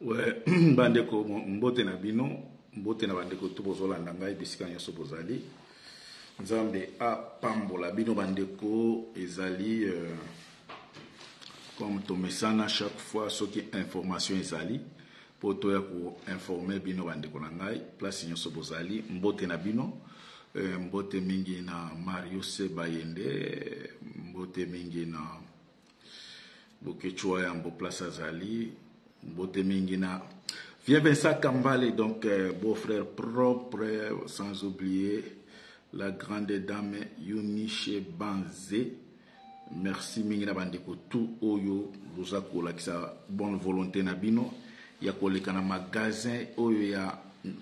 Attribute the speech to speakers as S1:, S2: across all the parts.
S1: Ouais, bandeko mbote na bino, mbote na bandeko tu bozolanda ngai bisika nyonso bozali. Nzambe a pambola bino bandeko ezali comme tomesana chaque fois soki information ezali po toya ko informer bino bandeko na ngai place nyonso bozali mbote na bino. Mbote mingi na Mario Sebayende, mbote mingi na Bokechua ya mbo place azali, mbote mingi na Vieux Vincent Kambale, donc beau-frère propre, sans oublier la grande dame Yunishe Banze. Merci mingi na bandeko tout oyo bozako la kisa bonne volonté na bino ya koleka na magasin oyo ya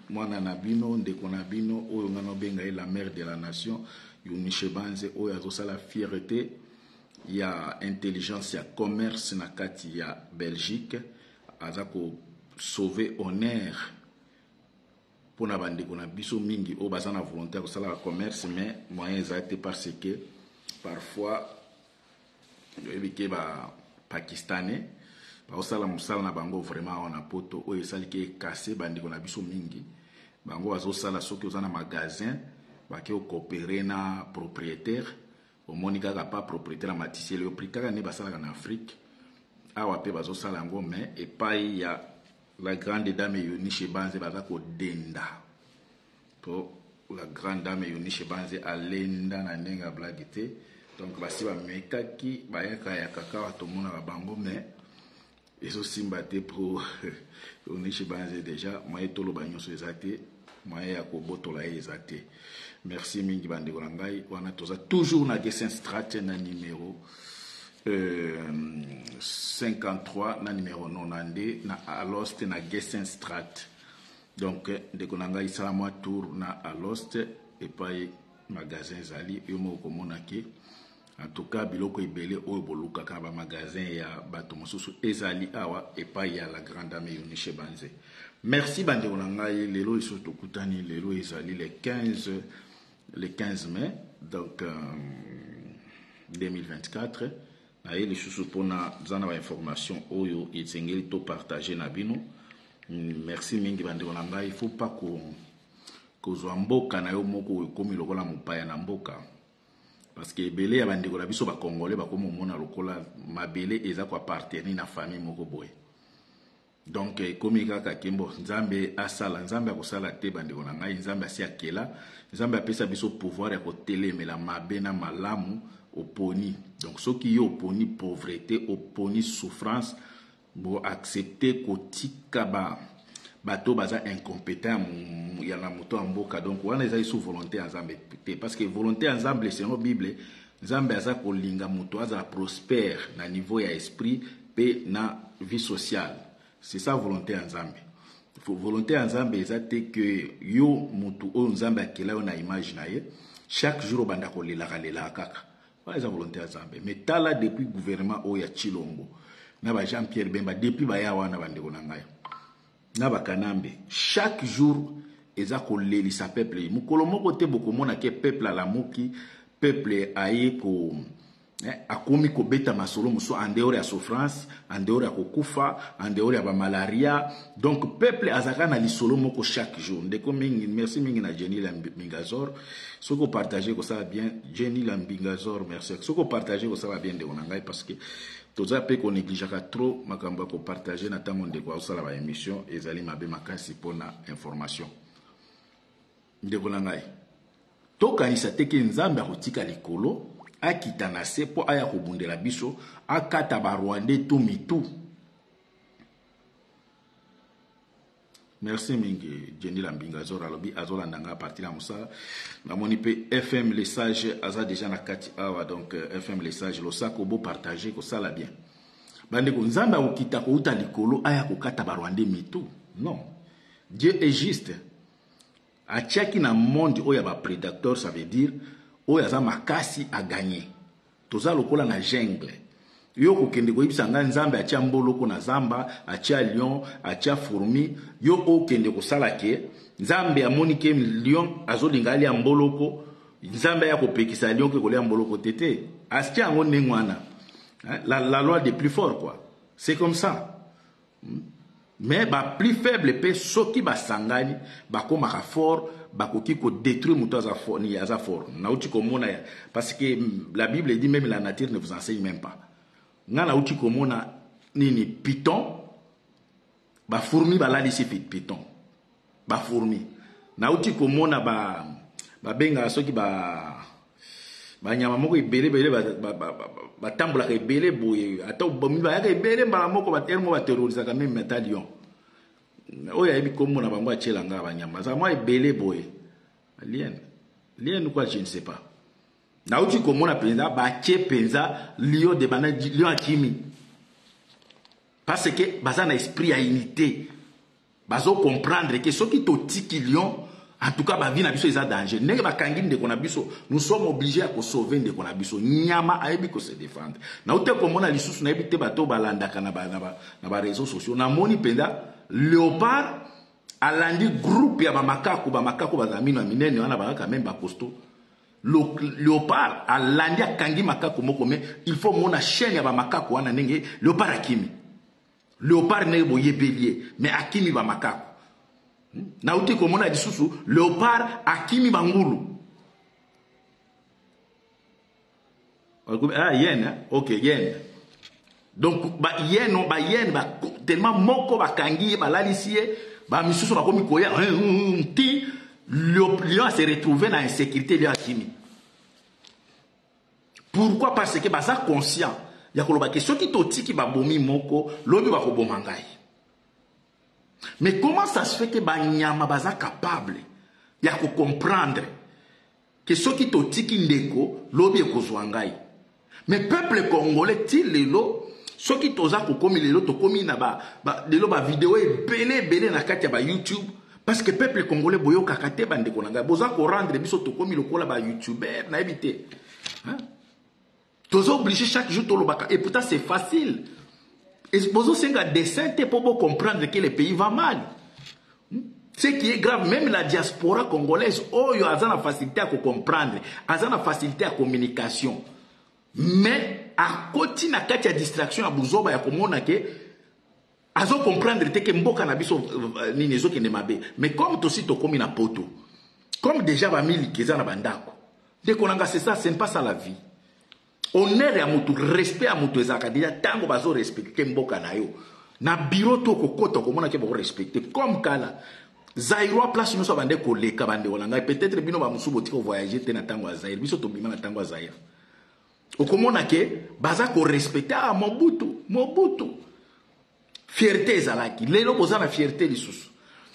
S1: mwana na bino ndeko na bino oyo ngano benga la mère de la nation Yunishe Banze oyo azosala fierté ya intelligence ya commerce na kati ya Belgique azako sauver honneur pour na bandeko na biso mingi o bazana volonté ko sala commerce mais moyen exact parce que parfois ebike ba pakistanais ba osala musala na bango vraiment on a poto o esali ke cassé bandeko na biso mingi bango azosala soki ozana magasin ba ke coopérer na propriétaire au monika ka pas propriétaire na matisier le prix kaka ne basala en Afrique awa pe bazosala ngo mais et pas ya la grande dame Yunishe Banze bazako denda pour la grande dame Yunishe Banze alenda na nenga blagite donc basi ba mekaki ba yaka ya kaka tomona ba bango mais ils aussi mbaté pour Yunishe Banze déjà moye tolo banyoso ezate moye ya ko botola ezate. Merci mingi bandeko na ngai wana toza toujours na Gessen Strat na numéro 53 na numéro 92 na Alost na Gessen Strat. Donc ndeko na ngai sala moi tour na Alost et pas magasin zali yo moko monaki. En tout cas biloko ebele oyo boluka ka ba magasin ya bato mosusu ezali awa et pas ya la grande dame Yunishe Banze. Merci bandeko na ngai lelo iso tokutani lelo ezali le 15 mai donc 2024 na ele susu pona zana ba information oyo itsengeli to partager na bino. Merci mingi bandeko na ngai il faut pas ko zo mboka na yo moko komi lokola mupaya na mboka parce que belé ya bandeko na biso ba congolais ba komo mona lokola mabele eza ko appartenir na famille moko boye. Donc komi kaka kimbo nzambe asala nzambe akosala te bandeko na ngai nzambe asi akela nzambe apesa biso pouvoir ya kotelemela mabe na malamu oponi. Donc soki yo oponi pauvreté oponi souffrance bo accepter kotika bato baza incompétent ya na moto mboka. Donc wana eza sous volonté ya nzambe te parce que volonté ya nzambe selon Bible nzambe aza kolinga moto aza prospère na niveau ya esprit pe na vie sociale. C'est ça volonté en Nzambe. Volonté en Nzambe c'est que yo mutu o Nzambe akela yo na image na ye chaque jour banda ko lela kaka. Voilà ça volonté en Nzambe. Mais tala depuis gouvernement o ya Chilombo na ba Jean-Pierre Bemba depuis ba ya wana bandeko na ngai. Na ba Kanambe chaque jour eza ko lelisa peuple. Mukolo moko te boko mona ke peuple la moki peuple aye ko akomi ko beta masolo muso en dehors ya souffrance en dehors ya kokufa en dehors ya ba malaria. Donc peuple azaka na lisolo moko chaque jour ndeko mingi. Merci mingi na Jenny Lambingazor soko partager ko ça bien Jenny Lambingazor merci soko partager ko ça va bien de onangai parce que toza pe ko négligeaka trop makamba ko partager na tango ndeko osala ba émission ezali mabe makasi pona information ndeko nangai tokanisa teke nzambe akotika likolo akita na se po aya kobundela biso akata ba Rwandais tout mitou. Merci mingi Jenny Lambingazor alobi azolanda nga partir la musala na moni pe FM les sages aza déjà na kati awa. Donc FM les sages lo sako bo partager ko sala bien bande ko nzamba okita ko uta likolo aya ko kata ba Rwandais mitou. Non, Dieu est juste. A tchaki na monde oya ba prédateur, ça veut dire oya za makasi a gagné toza lokola na jungle yo kokende ko ibisa nga nzambe atia mboloko na zamba atia lion atia fourmi yo okende ko sala ke nzambe amoni ke lion azolinga ali mboloko nzambe ya kopekisa lion ke kolia mboloko tete astia ngo nengwana la loi des plus forts quoi. C'est comme ça. Mais ba plus faible pe soki basangani bakomaka fort bakoki ko détruire muto aza fort ni aza fort. Nauti komona parce que la Bible dit même la nature ne vous enseigne même pas. Nga nauti komona nini python ba fourmi balalisi python. Ba fourmi. Nauti komona ba benga soki ba nyama moko ebele ba tambola ebele boye ata bomi ba yaka ebele mbala moko ba termo ba terroriser quand même métallion oya ebi komo na bango achela nga ba nyama za moi ebele boye lien quoi je ne sais pas na uti komona penza ba che penza lion de bana lion akimi parce que baza na esprit à unité bazo comprendre que ce qui totiki lion en tout cas, la vie n'a pas de danger. Nous sommes obligés à sauver de konabiso. Nyama aibi ko se défendre. Na ute komona lisusu na ebite bato balanda kana na réseaux sociaux. Na moni penda léopard alandi groupe ya ba makako bazamino minene wana ba quand même ba costaud. Léopard alandi akangi makako moko mais il faut mona chaîne ya ba makako wana ndenge léopard akimi. Léopard ne boye bélier mais akimi ba makako. Na uti komona lisusu léopard akimi bangulu. Ah yen OK yen. Donc ba yen tellement moko bakangi balalisie ba misusu bakomi koya ti lion s'est retrouvé dans insécurité lion akimi. Pourquoi? Parce que baza conscient ya koloba que soki totiki ba bomi moko lobi ba koboma ngai. Mais comment ça se fait que Banyama baza capable ya ko comprendre que ceux qui totiki ndeko lobi ekozwangai. Mais peuple congolais ti lelo ceux qui toza ko komi lelo to komi na lelo ba vidéo belé na kati ya ba YouTube parce que peuple congolais boyo kakate bandeko nanga boza ko rendre biso to komi lokola ba YouTuber na ebité. Hein? Toza obligé chaque jour to lobaka et pourtant c'est facile. Et c'est un dessin pour comprendre que le pays va mal. Ce qui est grave, même la diaspora congolaise, il y a une facilité à comprendre, il y a une facilité à communication. Mais à côté de la distraction, il y a une comprendre que mboka na biso ni nezo ki nemabe. Mais comme aussi to komi na poto, comme déjà ba mili keza na bandako. Dès qu'on a c'est ça, c'est pas ça la vie. Honneur à mutu, respect à mutu ezaka déjà tango bazo respecter mboka na yo. Na bureau to kokota komona ke bo respecter comme kala. Zairo place nous so bande ko leka bande olanga peut-être bino ba musubo tiko voyager te na tango a Zaire, biso to bima na tango a Zaire. Okomona ke baza ko respecter a Mobutu. Fierté ezalaki. Lelo boza na fierté lisusu.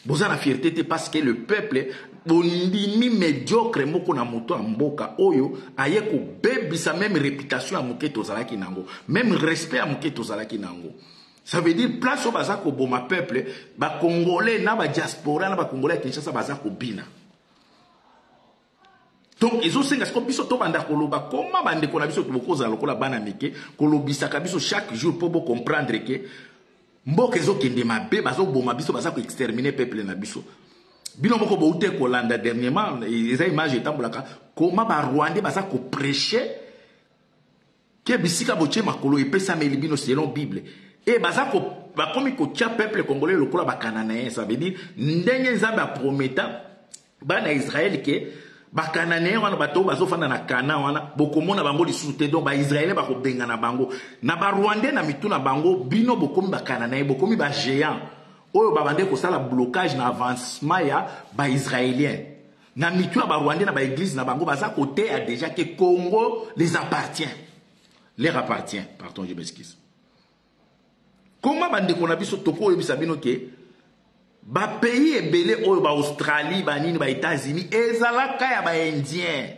S1: Boza na fierté te parce que le peuple bondimi médiocre moko na moto mboka oyo aye ko bebisa même réputation à moketo zalaki nango, même respect à moketo zalaki nango. Ça veut dire place au baza ko boma peuple ba congolais na ba diaspora na ba congolais Kinshasa baza ko bina. Donc ils ont senga ko biso to banda ko loba comment bande ko na biso to bokoza lokola bana mike ko lobisa ka biso chaque jour pour comprendre que mboka ezo kende mabe bazo boma biso baza ko exterminer peuple na biso. Bino moko boute ko landa dernièrement les images etambolaka comment ba Rwandais baza ko prêcher que bisika boche makolo epesa meli bino selon Bible et baza ko ba komi ko tia peuple congolais lokola ba cananéen. Ça veut dire ndenge nzambe a prometa bana Israël que ba cananéen wana bato bazo fana na Kana wana bokomona bango lisusu te donc ba Israël ba ko benga na bango na ba Rwandais na mituna bango bino bokomi ba cananéen bokomi ba géant oyo babande ko sala blocage na avancement ya ba israélien na mituna ba Rwandais na ba église na bango baza côté a déjà que Congo les appartient, leur appartient, pardon je m'excuse. Comment bande ko na biso toko yebisa bino ke ba pays ebele oyo ba Australie ba nini ba États-Unis ezalaka ya ba indien.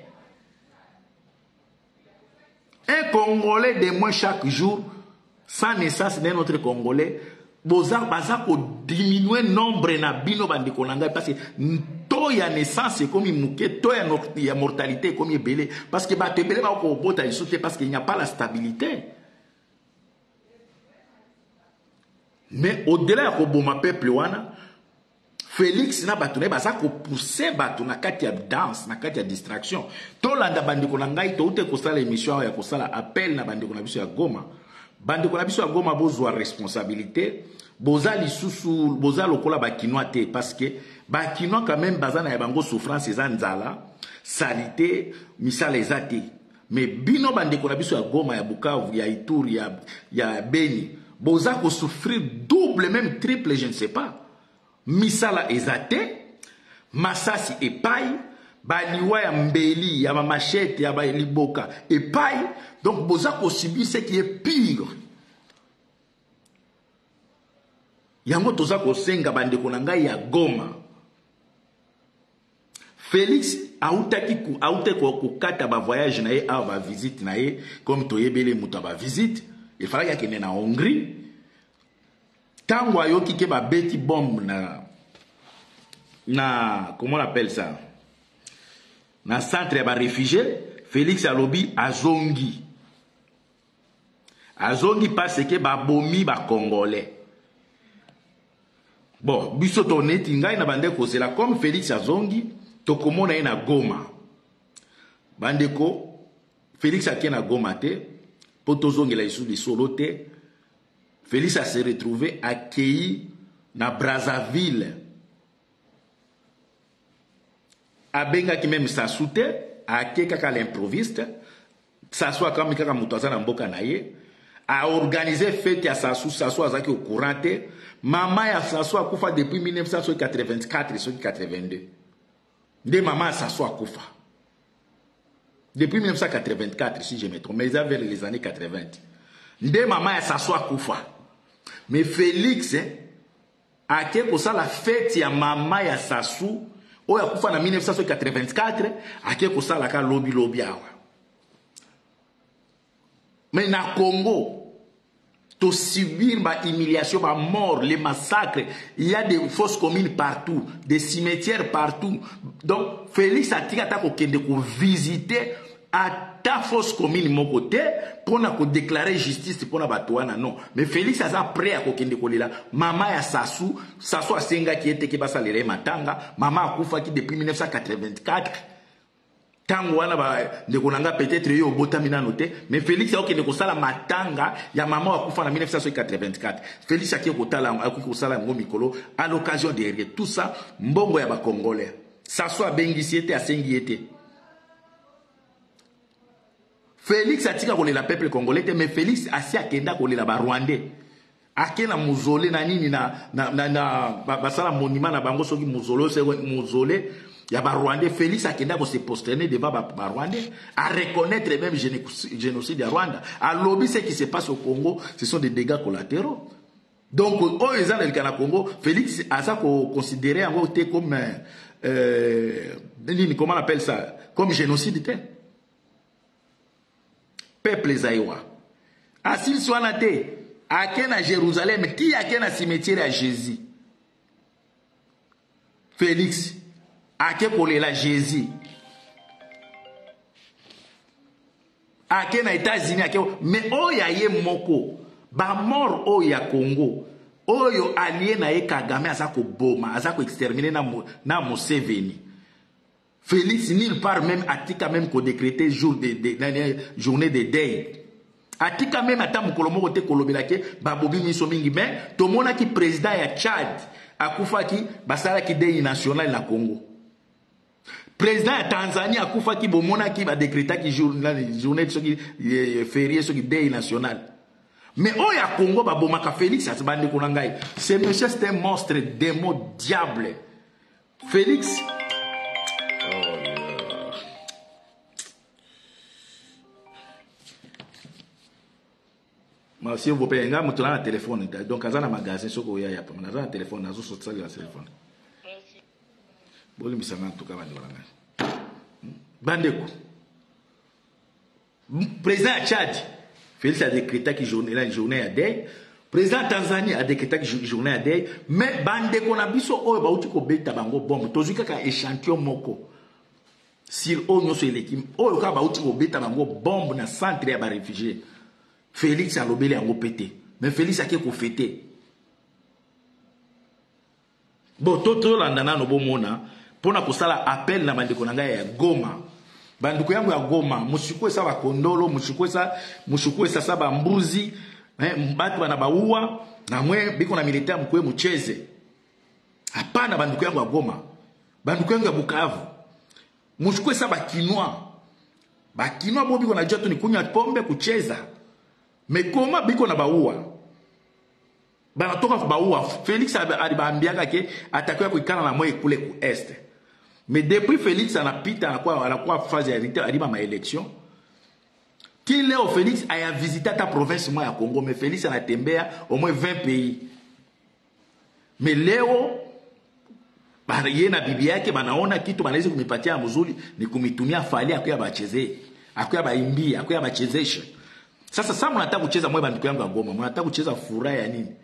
S1: Un Congolais de moins chaque jour sans naissance d'un autre Congolais baza ko diminuer nombre na bino bande ko nanga parce que to ya naissance comme muke to ya mortalité comme ebele parce que ba tebele ba ko bota isute parce qu'il n'y a pas la stabilité. Mais au-delà ko boma peuple wana Félix na batuna baza ko pousser batuna kati ya danse na kati ya distraction. To landa bandiko na ngai to ute ko sala émission ya ko sala appel na bandiko na biso ya Goma. Bandiko na biso ya Goma bozwa responsabilité, boza lisusu boza lokola bakinois te parce que bakinois quand même baza na bango souffrance eza nzala salité misala eza te mais bino bandeko na biso ya Goma ya Bukavu ya Ituri ya Beni boza ko souffrir double même triple je ne sais pas misala eza te masasi epai baliwa ya mbeli ya machete ya liboka epai donc boza ko subir ce qui est pire. Yango toza ko senga bandeko na ngai ya Goma. Félix autaki ko kata ba voyage na ye a ba visite na ye comme toyebele muta ba visite il fallait qu'il na Hongrie. Tango ayoki ke ba beti bombe na comment on appelle ça? Na centre ya ba réfugié, Félix alobi azongi. Azongi parce que ba bomi ba congolais. Bon, biso toneti ngai na bandeko c'est là comme Félix azongi tokomona na Goma. Bandeko Félix a na Goma te potozongi la isu di solo te. Félix a se retrouvé accueilli na Brazzaville. Abenga ki même Sassou te accueilli kaka l'improviste. Sassou akami kaka mutaza na mboka na ye. A organisé fête ya Sassou azaki au courant te. Maman ya Sassou akufa depuis 1984 et 82. De maman Sassou akufa. Depuis 1984 si je me trompe, mais vers les années 80. De maman ya Sassou akufa. Mais Félix a quelque ça la fête ya maman ya Sassou o akufa na 1984 a quelque ça la ka lobby awa. Mais na Congo to subir ma humiliation, ma mort, les massacres. Il y a des fosses communes partout, des cimetières partout. Donc, Félix a tiré pour visiter à ta fosse commune mon côté pour déclarer justice pour la batouana. Non. Mais Félix a prêt à kokende kolela. Maman ya Sassou a senga qui était qui basa lere matanga. Maman a koufa qui depuis 1984. Tango wana ba ndekonanga peut-être yo botamina noté mais Félix a okende kosala matanga ya maman akufa na 1984. Félix a kotala akikosala ngo mikolo à l'occasion de tout ça mbongo ya ba congolais ça soit bengisi était asengi était. Félix a tika kolela peuple congolais mais Félix asi akenda kolela ba rwandais. Akena muzole na nini na basala monument na bango soki muzole il y a Rwandais, Félix a se posterner devant Rwandais, à reconnaître même le génocide de Rwanda. À lobby, ce qui se passe au Congo, ce sont des dégâts collatéraux. Donc, au Congo, Félix a considéré en gros comme, comment on appelle ça, comme génocide. Peuple Zaïwa. Asil Swanate, à Jérusalem, qui a un cimetière à Jésus? Félix. Ake kolela Jésus. Ake na États-Unis ake mais oya ye moko ba mort oya Congo. Oyo allié na ye Kagame azako boma, azako exterminer na Museveni. Félix nulle part même atika même ko décréter journée de deuil. Atika même ata mukolo moko te kolobela ke ba bobi miso mingi mais to mona ki président ya Tchad akufa ki basala ki deuil national na Congo. Président de Tanzanie a koufa ki bomona ki ba décréta ki journée de férié sur deuil national. Mais oh ya Congo ba bomaka Félix a bande konangai. Ce monsieur c'est un monstre démon diable. Félix mais si vous payez nga mutuna na téléphone donc azana magasin soko ya ya pa na téléphone nazo sotsa la téléphone. Boli misanga tuka bandi balanga. Bandeko. Président Tchad, Félix a décrété que journée à deuil. Président Tanzanie a décrété que journée à deuil. Mais bandeko na biso oyo ba uti ko beta bango bombe. Tozuka ka échantillon moko. Sur onyo so l'équipe. Oyo ka ba uti ko beta bango bombe na centre ya ba réfugiés. Félix a lobeli yango pété. Mais Félix a ko fêter. Bon, toto landana no bomona. Pona kusala appel na bandeko nanga ya Goma. Bandeko yangu ya Goma, mushikwe sa bakondolo, mushikwe sa saba mbuzi, Mbatu bana baua na mwe biko na militaire mkwe mcheze. Hapana banduku yangu ya Goma. Banduku yangu ya Bukavu. Mchukue sa bakinwa. Bakinwa bo biko na joto ni kunywa pombe kucheza. Mekoma biko na baua. Banatoka kubaua. Félix alibaambiaka ke atakuwa kuikana na mwe kule ku est. Mais depuis Félix anapita anakuwa phase ya rite aliba ma élection. Ti leo Félix aya visiter ta province moi ya Congo, mais Félix anatembea au moins 20 pays. Mais leo yeye na bibi yake banaona kitu banaweza kumipatia mzuri ni kumitumia Fally akuya bacheze, akuya baimbia, akuya bachezesha. Sasa mnataka kucheza mwe bandiko yangu ya Goma, mnataka kucheza furaha ya nini?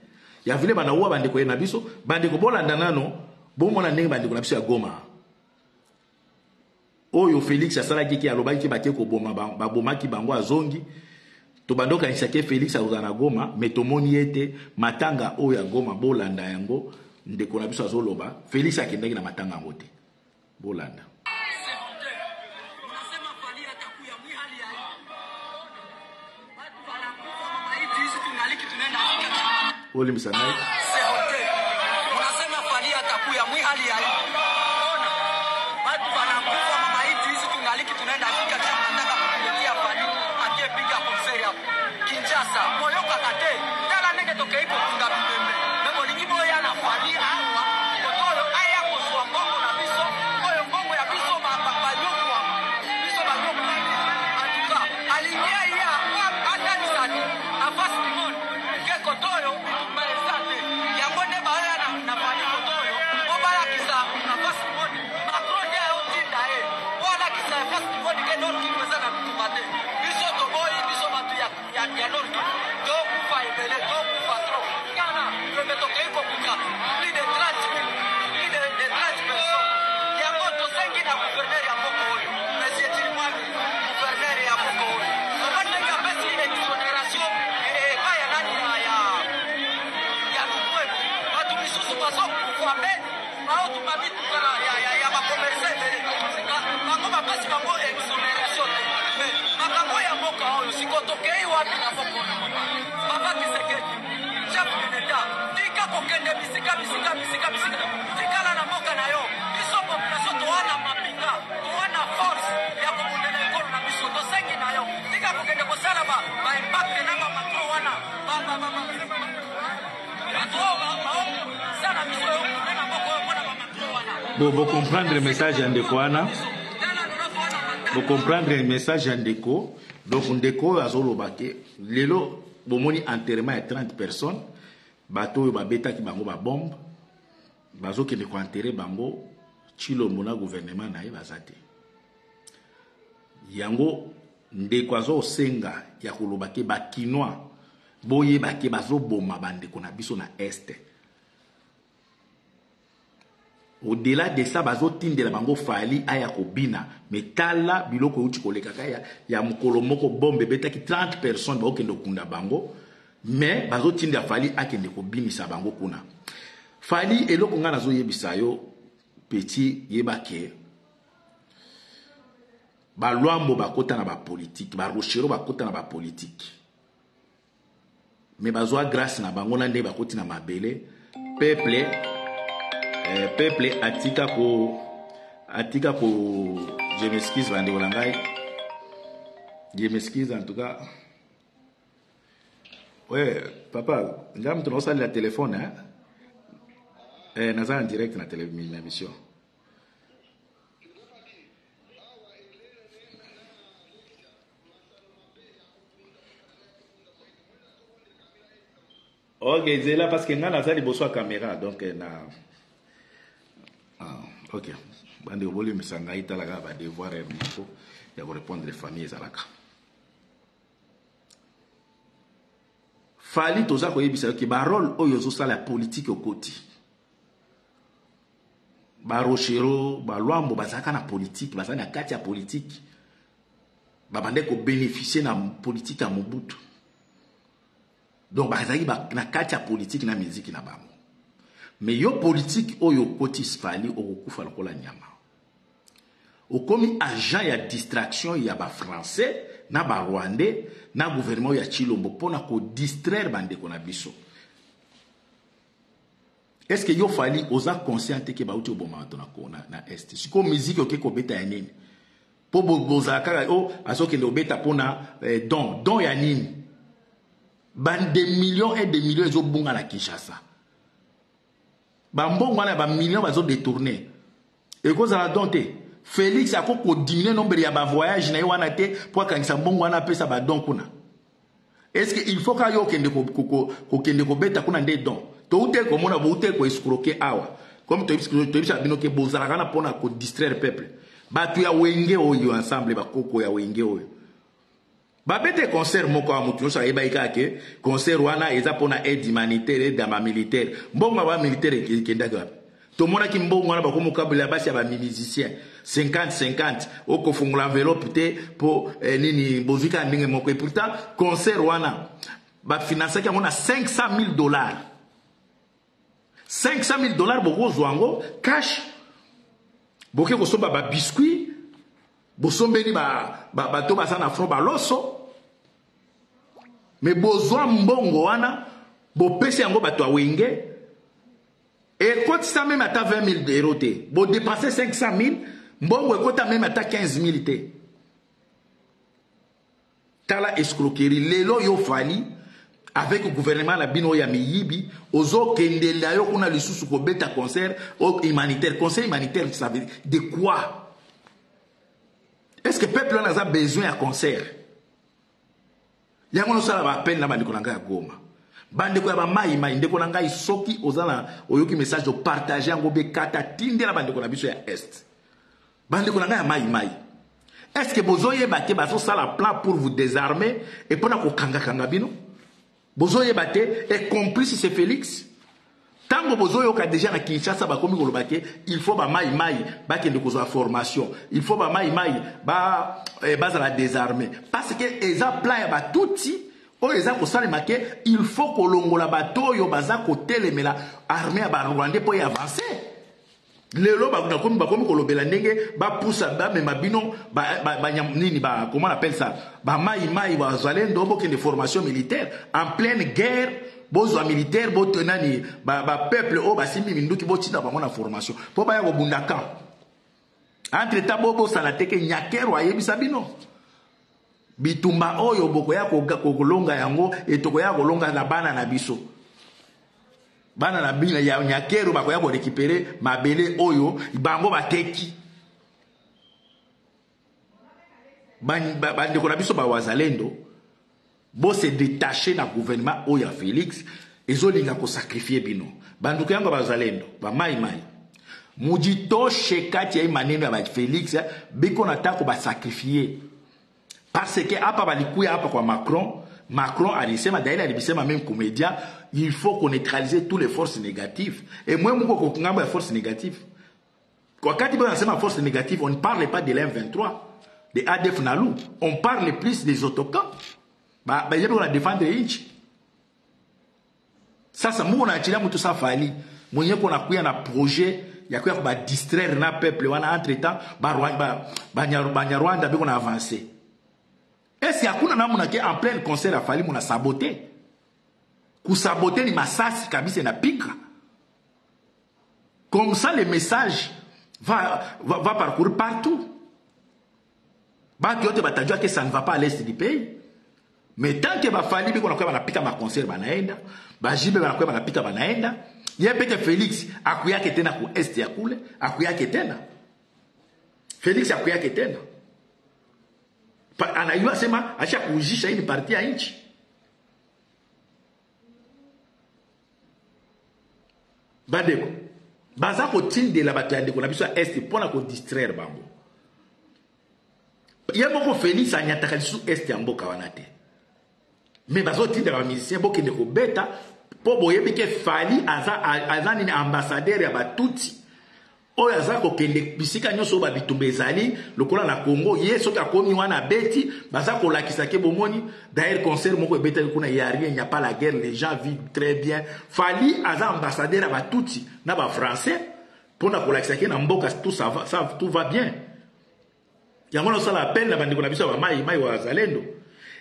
S1: Ya vile banaua bandiko na biso, bandiko bola ndanano, bomona ndenge bandiko na biso ya Goma. Oyo Félix asala kiki alobaki batie ko boma babomaki bango azongi. To bandoka nisake Félix azana Goma, mais tomoni ete matanga oyo ya Goma bolanda yango. Ndeko na biso azoloba Félix akendaki na matanga yango te bolanda. Oli msanai
S2: unasema Fally atakuya mwi hali ya ona watu wanakufa mama hizi tungaliki tunaenda fika kama nataka kukuletea Fally akipiga konseri hapo Kinshasa moyo kakate tala nenge toke iko kunga bibembe memo lingimo yana Fally hawa kotoro aya kuswa ngongo na biso moyo ngongo ya biso baba yokwa biso bayokwa atuka alinia ya kwa hata ni sadi afasi kimoni ke kotoro mbelezate ya ngone baya na Fally kotoro obala kisa afasi kimoni makronde ya utinda wala kisa afasi kimoni ke nord kimweza na kutumate biso toboi biso batu ya nord do kufa ibele do kufa tro kana tumetoka iko kuka plus de 30 personnes ya moto sengi na gouverneur ya Boko Oyo monsieur Tirimwami gouverneur ya Boko Oyo komanda ya basi exoneration baya nani ya lukwebo watu misusu baso kwa mbele bao tumabitu kana ya makomerse mbele bango bapasi bango exoneration makambo ya Boko Oyo sikotokei wapi na Boko Oyo baba Kisekedi chef d'État tika kokende bisika tikala na moka na yo biso population toana mapinga toana force ya komundela ekolo na biso tosengi na yo tika kokende kosala ba impact na ba makro wana sana biso yo na moko wana ba makro wana
S1: Bo comprendre le message en ndeko wana. Bo comprendre le message en ndeko. Donc ndeko azoloba ke lelo bomoni enterrement ya 30 personnes. Bato yo babeta ki bango ba bombe. Bazo kende ko enterrer bango chilo mona gouvernement na ye bazate. Yango ndeko azo senga ya koloba ke bakinois boye bake bazo boma bandeko na biso na este. Au-delà de ça bazo tindela bango Fally aya kobina metala biloko uti koleka kaya ya mukolo moko bombe beta ki 30 personnes ba okendo kunda bango mais bazo tindela Fally akende kobinisa bango kuna. Fally eloko nga nazo yebisa yo petit yebake ba lwambo bakota na ba politique ba rochero bakota na ba politique mais bazo grâce na bango na nde bakoti na mabele peuple atika ko je m'excuse bande olangai je m'excuse en tout cas ouais papa ngam tu nosali la téléphone naza en direct na télévision. Ok, c'est là parce que nga naza liboso ya caméra donc na ok. Bande oboli misanga italaka ba devoir moko ya ko répondre les familles ezalaka. Fally toza ko yebisa ki ba rôle oyo zo sala politique okoti. Ba rochero, ba lwambo bazaka na politique, bazaka na kati ya politique. Ba bande ko bénéficier na politique ya Mobutu. Donc bazaki ba na kati ya politique na musique na bango. Mais yo politique oyo koti Fally okufa lokola nyama. Okomi agent ya distraction ya ba français na ba Rwandais na gouvernement ya Chilombo pona ko distraire bande ko na biso. Est-ce que yo fali oza conscient que ba uti oboma na est siko musique oke ko beta ya nini po boza kaka o azoke ndo beta pona don ya nini ban des millions et des millions ezo bunga na Kinshasa ba mbongo na ba millions bazo détourner et cause la donté Félix a ko diminuer nombre ya ba voyage na wana te pour kangisa mbongo wana pesa ba don kuna. Est-ce que il faut ka yo kende ko beta kuna nde don to ute ko mona bo ute ko escroquer awa comme to bisa bino ke bozala kana pona ko distraire peuple batu ya wenge oyo ensemble ba koko ya wenge oyo ba bete concert moko wa mutu so eba ikake concert wana eza pona aide humanitaire et ma militaire mbongo ba militaire kendaga to mona ki mbongo wana ba ko mukabula basi ya ba musicien 50-50 oko fungula enveloppe te po nini bozika ndenge moko et pourtant concert wana ba financer ki ngona $500,000 $500,000 boko zwango cash boke ko somba ba biscuit bo sombeni ba to basana na front ba loso mais bozwa mbongo wana bo pese yango bato awenge et quand ça même ata 20,000 € te bo dépenser 500,000 mbongo ekota même ata 15,000 te tala escroquerie lelo yo fali avec le gouvernement la bino ya miyibi ozo kendela yo kuna lisusu ko beta concert humanitaire conseil humanitaire ça veut dire de quoi? Est-ce que le peuple a besoin d'un concert? Yango no sala ba appel na bandeko nanga ya Goma bandeko ya ba mai ndeko nanga isoki ozala oyoki message de partager ngo be kata tindela bandeko na biso ya est bandeko nanga ya mai. Est-ce que bozoye bate baso sala plan pour vous désarmer et pona ko kanga bino? Bozoye bate et complice c'est Félix. Tango bozoyo ka déjà na Kinshasa ba komi kolobake il faut ba mai ba kende ko formation. Il faut ba mai ba za la désarmer parce que eza plan ya ba touti o eza ko salema ke il faut ko longola bato yo baza ko telemela armée ya ba Rwandais pour y avancer. Lelo ba komi kolobela ndenge ba poussa ba me mabino ba nini ba comment on appelle ça ba mai ba zalendo bo kende formation militaire en pleine guerre bozo militaire bo tenani ba peuple o ba simbi minduki bo tina ba mona formation po ba ya ko bundaka entre tabobo salateke nyakero ayebisa bino bitumba oyo boko ya ko kolonga yango etoko ya kolonga na bana na biso bana na bina ya nyakero bako ya ko récupérer mabele oyo bango bateki bandeko na biso ba wazalendo bo se détacher na gouvernement oya Félix ezolinga ko sacrifier bino banduko yango bazalendo ba mai mujito shekati ya maneno ya Félix biko natako ba sacrifier parce que apa balikuya apa kwa Macron alisema d'ailleurs alisema même comédien il faut qu'on neutralise toutes les forces négatives et moi mko ko ngamba ya force négative kwa kati bana sema force négative on ne parle pas de l'M23 de ADF Nalu on parle plus des autocamps ba yebo na défendre inchi sasa mungu na achilia mtu safali mwenye kona kuya na projet ya kuya ba distraire na peuple wana entre temps ba Rwanda biko na avancer. Est-ce qu'il y a kuna namuna ke en plein concert a fallu muna saboter ku saboter ni masasi kabisa na pika comme ça le message va parcourir partout ba yote batajua que ça ne va pas à l'est du pays. Mais tant que ba fali biko na kwa na pika ma concert banaenda ba jibe na kwa na pika banaenda yepeke Félix akuyake tena ku est ya kule akuyake tena Félix akuyake tena anayua sema acha kuujisha hii parti ya nchi bandeko baza ko tindela bato ya ndeko na biso ya est pona ko distraire bango yemoko Félix anyataka lisu est ya mboka wana te mais bazo tindela ba musicien bokende ko beta po boyebi ke fali aza nini ambassadeur ya batuti oyo aza ko kende bisika nyoso ba bitumba ezali lokola na Congo yeso ka komi wana beti baza ko lakisa ke bomoni d'ailleurs concert moko ebeta kuna ya rien, il n'y a pas la guerre, les gens vivent très bien. Fali aza ambassadeur à batuti na ba français pour na ko lakisa ke na mboka tout ça va, tout va bien. yango na sala appel na bandeko na biso ba mai wa zalendo.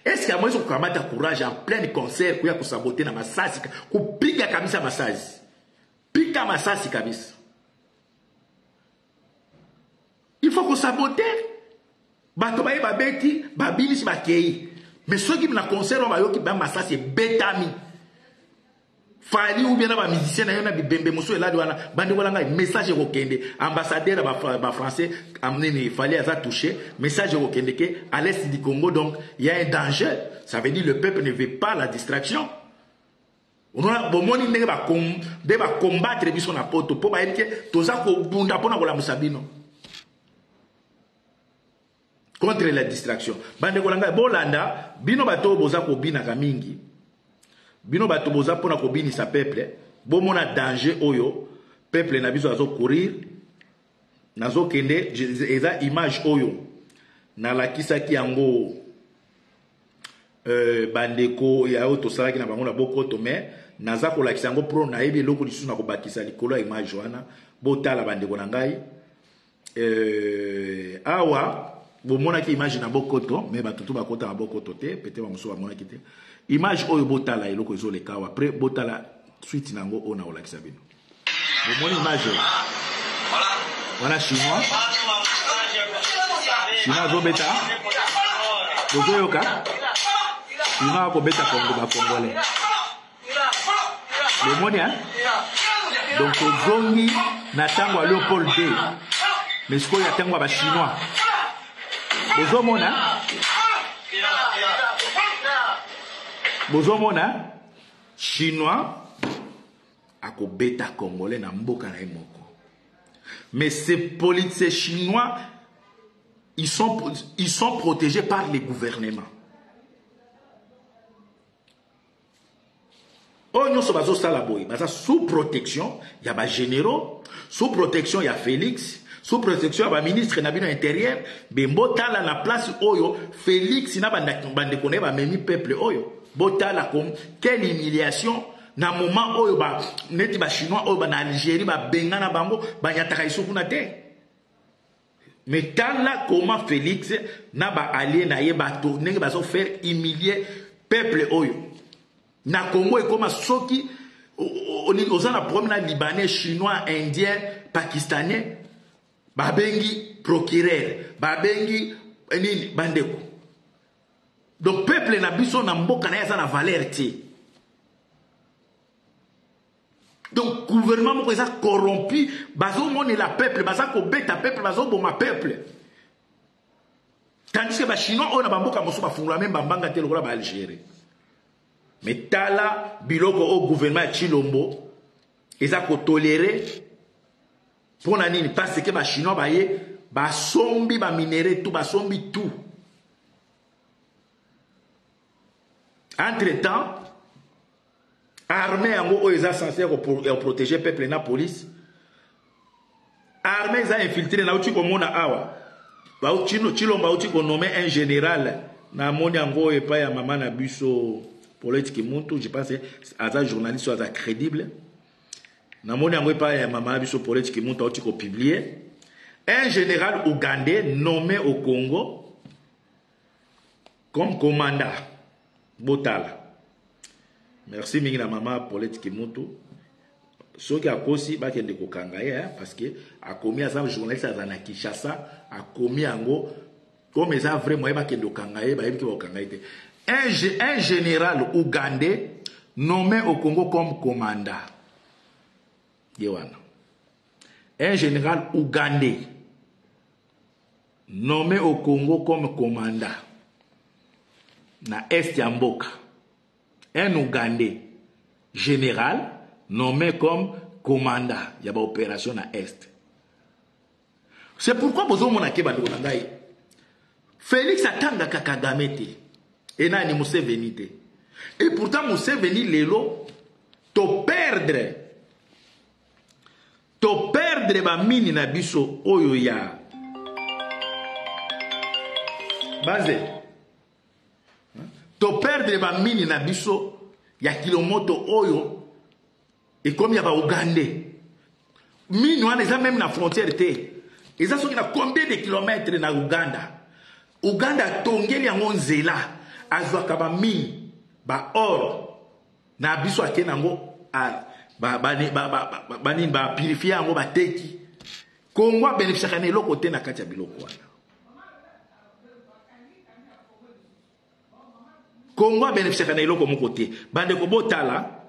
S1: Est-ce qu'il y a moyen de kamata courage en plein concert kuya kusaboter na masasi kupiga kabisa masasi. Pika masasi kabisa. Il faut qu'on sabote. Bato baye babeti, babili si bakei. Mais ceux qui na concert on bayo ki ba masasi betami. Fali ou bien ba musicien na yona bibembe muso ela di wana bande wala ngai message ko kende ambassadeur ba français amené fallait ça toucher message ko kende que à l'est du Congo donc il y a un danger, ça veut dire le peuple ne veut pas la distraction. On a bomoni ndenge ba combattre biso na poto po ba yeke toza ko bunda pona ko la musabino contre la distraction. Bande ko ngai bolanda bino bato boza ko bina ka mingi. Bino bato boza pona ko bini sa peuple bomona danger oyo peuple na biso azo courir nazo kende eza image oyo na lakisa ki yango bandeko ya auto salaki na bango na bokoto mais naza ko lakisa yango pro na yebi loko lisusu na ko bakisa likolo image wana botala bandeko na ngai awa bomona ki image na bokoto mais batutu bakota na bokoto te peut-être ba muso ba mona ki te image oyo botala eloko ezo le kawa après botala suite nango ona olakisa bino bomoni image voilà chinois zo beta bozoyoka chinois ko beta kongo ba congolais bomoni hein donc zongi na tango Léopold D mais ce ko ya tango ba chinois bozomona bozomona chinois akobeta congolais na mboka na moko. Mais ces chinois ils sont protégés par les gouvernements. Oh nyonso bazo sala boy baza sous protection ya ba généraux, sous protection ya Félix, sous protection ya ministre na bino intérieur, bembotala na place oyo Félix na bande connaît ba memi peuple oyo. Botala comme quelle humiliation na moment oyo ba neti ba chinois oyo ba na Algérie ba bengana bango ba nyataka isuku na te. Mais tala comment Félix na ba allié na ye bato nenge ba so faire humilier peuple oyo. Na Congo et comme soki on a problème na libanais, chinois, indien, pakistanais ba bengi procureur, ba bengi nini bandeko. Donc peuple na biso na mboka na ya na valeur ti. Donc gouvernement moko eza corrompu, bazo moni la peuple, baza ko beta peuple, bazo boma peuple. Tandis que ba chinois on a ba mboka moso ba fungula même bambanga te lokola ba Algérie. Mais tala biloko au gouvernement Chilombo eza ko tolérer pour na nini parce que ba chinois ba ye ba sombi ba minéraux tout ba sombi tout. Entre-temps, armée yango eza censé protéger peuple na police. Armée eza infiltré na uti komona awa. Ba Chilombo uti ko nommer un général na moni yango epa ya mama na biso politique muntu, je pense aza journaliste aza crédible. Na moni yango epa ya mama na biso politique muntu uti ko publier un général ougandais nommé au Congo comme commandant. Botala. Merci mingi na mama politique mutu. Ce qui a kosi ba kende ko kangaye parce que a commis à ça journaliste à na Kinshasa a commis ango comme ça vraiment ba kende ko kangaye ba yebi ko kangaye. Un général ougandais nommé au Congo comme commandant. Yewana. Un général ougandais nommé au Congo comme commandant. Na Est Yamboka. Un Ougandais général nommé comme commandant. Il y a une opération na Est. C'est pourquoi vous avez dit Félix atanga Kakagamete. Et nani Museveni te. Et pourtant Museveni lelo to perdre ba mini na biso oyo ya Baze. To perdre ba mini na biso ya kilomoto oyo et comme ya ba Ougandais. Mini wana eza même na frontière te. Eza soki na combien de kilomètres na Uganda? Uganda tongeli yango nzela azwaka ba mine ba or na biso akena yango ba purifier yango bateki. Kongo bénéficiaka na eloko te na kati ya biloko wana. Kongo bénéficiaka na eloko moko te. Bande ko botala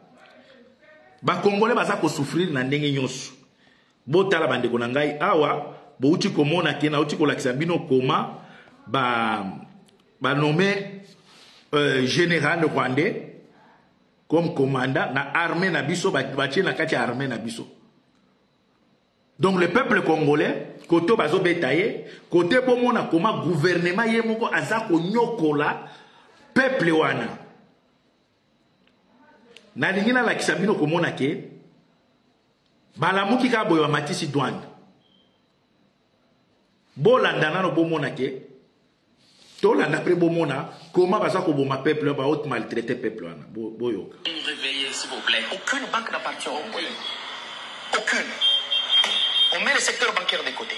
S1: ba Congolais baza ko souffrir na ndenge nyonso. Botala bande ko na ngai awa bo uti komona ke na uti ko lakisa bino koma ba nommé général rwandais comme commandant na armée na biso ba na kati ya armée na biso. Donc le peuple congolais côté bazo betaye côté bomona comment gouvernement ye moko azako nyokola peuple wana. Na lingina la kisabino komona ke balamuki ka boyo matisi douane. Bolandana no bomona ke tolanda pre bomona comment bazako boma peuple ba haute maltraité peuple wana boyo.
S2: Réveillez s'il vous plaît. Aucune banque n'appartient au Congolais. Aucune. On met le secteur bancaire de côté.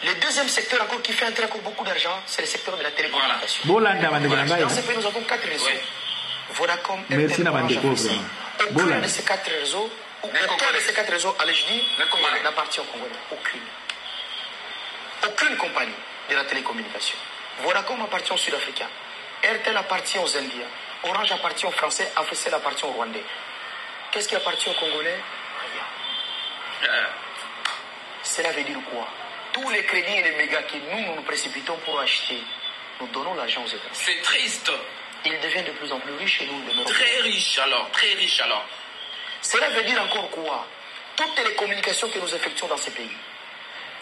S2: Le deuxième secteur encore qui fait entrer encore beaucoup d'argent, c'est le secteur de la télécommunication. Voilà. Dans ce pays, nous avons 4 réseaux. Vodacom, RTL, Orange, Afrique. Aucun de ces 4 réseaux, allez-je dire, n'appartient au Congolais. Aucune. Aucune compagnie de la télécommunication. Vodacom appartient aux Sud-Africains. RTL appartient aux Indiens. Orange appartient aux Français. AFCL appartient aux Rwandais. Qu'est-ce qui appartient aux Congolais? Rien. Cela veut dire quoi? Tous les crédits et les mégas que nous nous précipitons pour acheter, nous donnons l'argent aux États.
S3: C'est triste.
S2: Ils deviennent de plus en plus riches et nous demeurons
S3: très riches alors, très riches alors.
S2: Cela veut dire encore quoi? Toutes les communications que nous effectuons dans ces pays,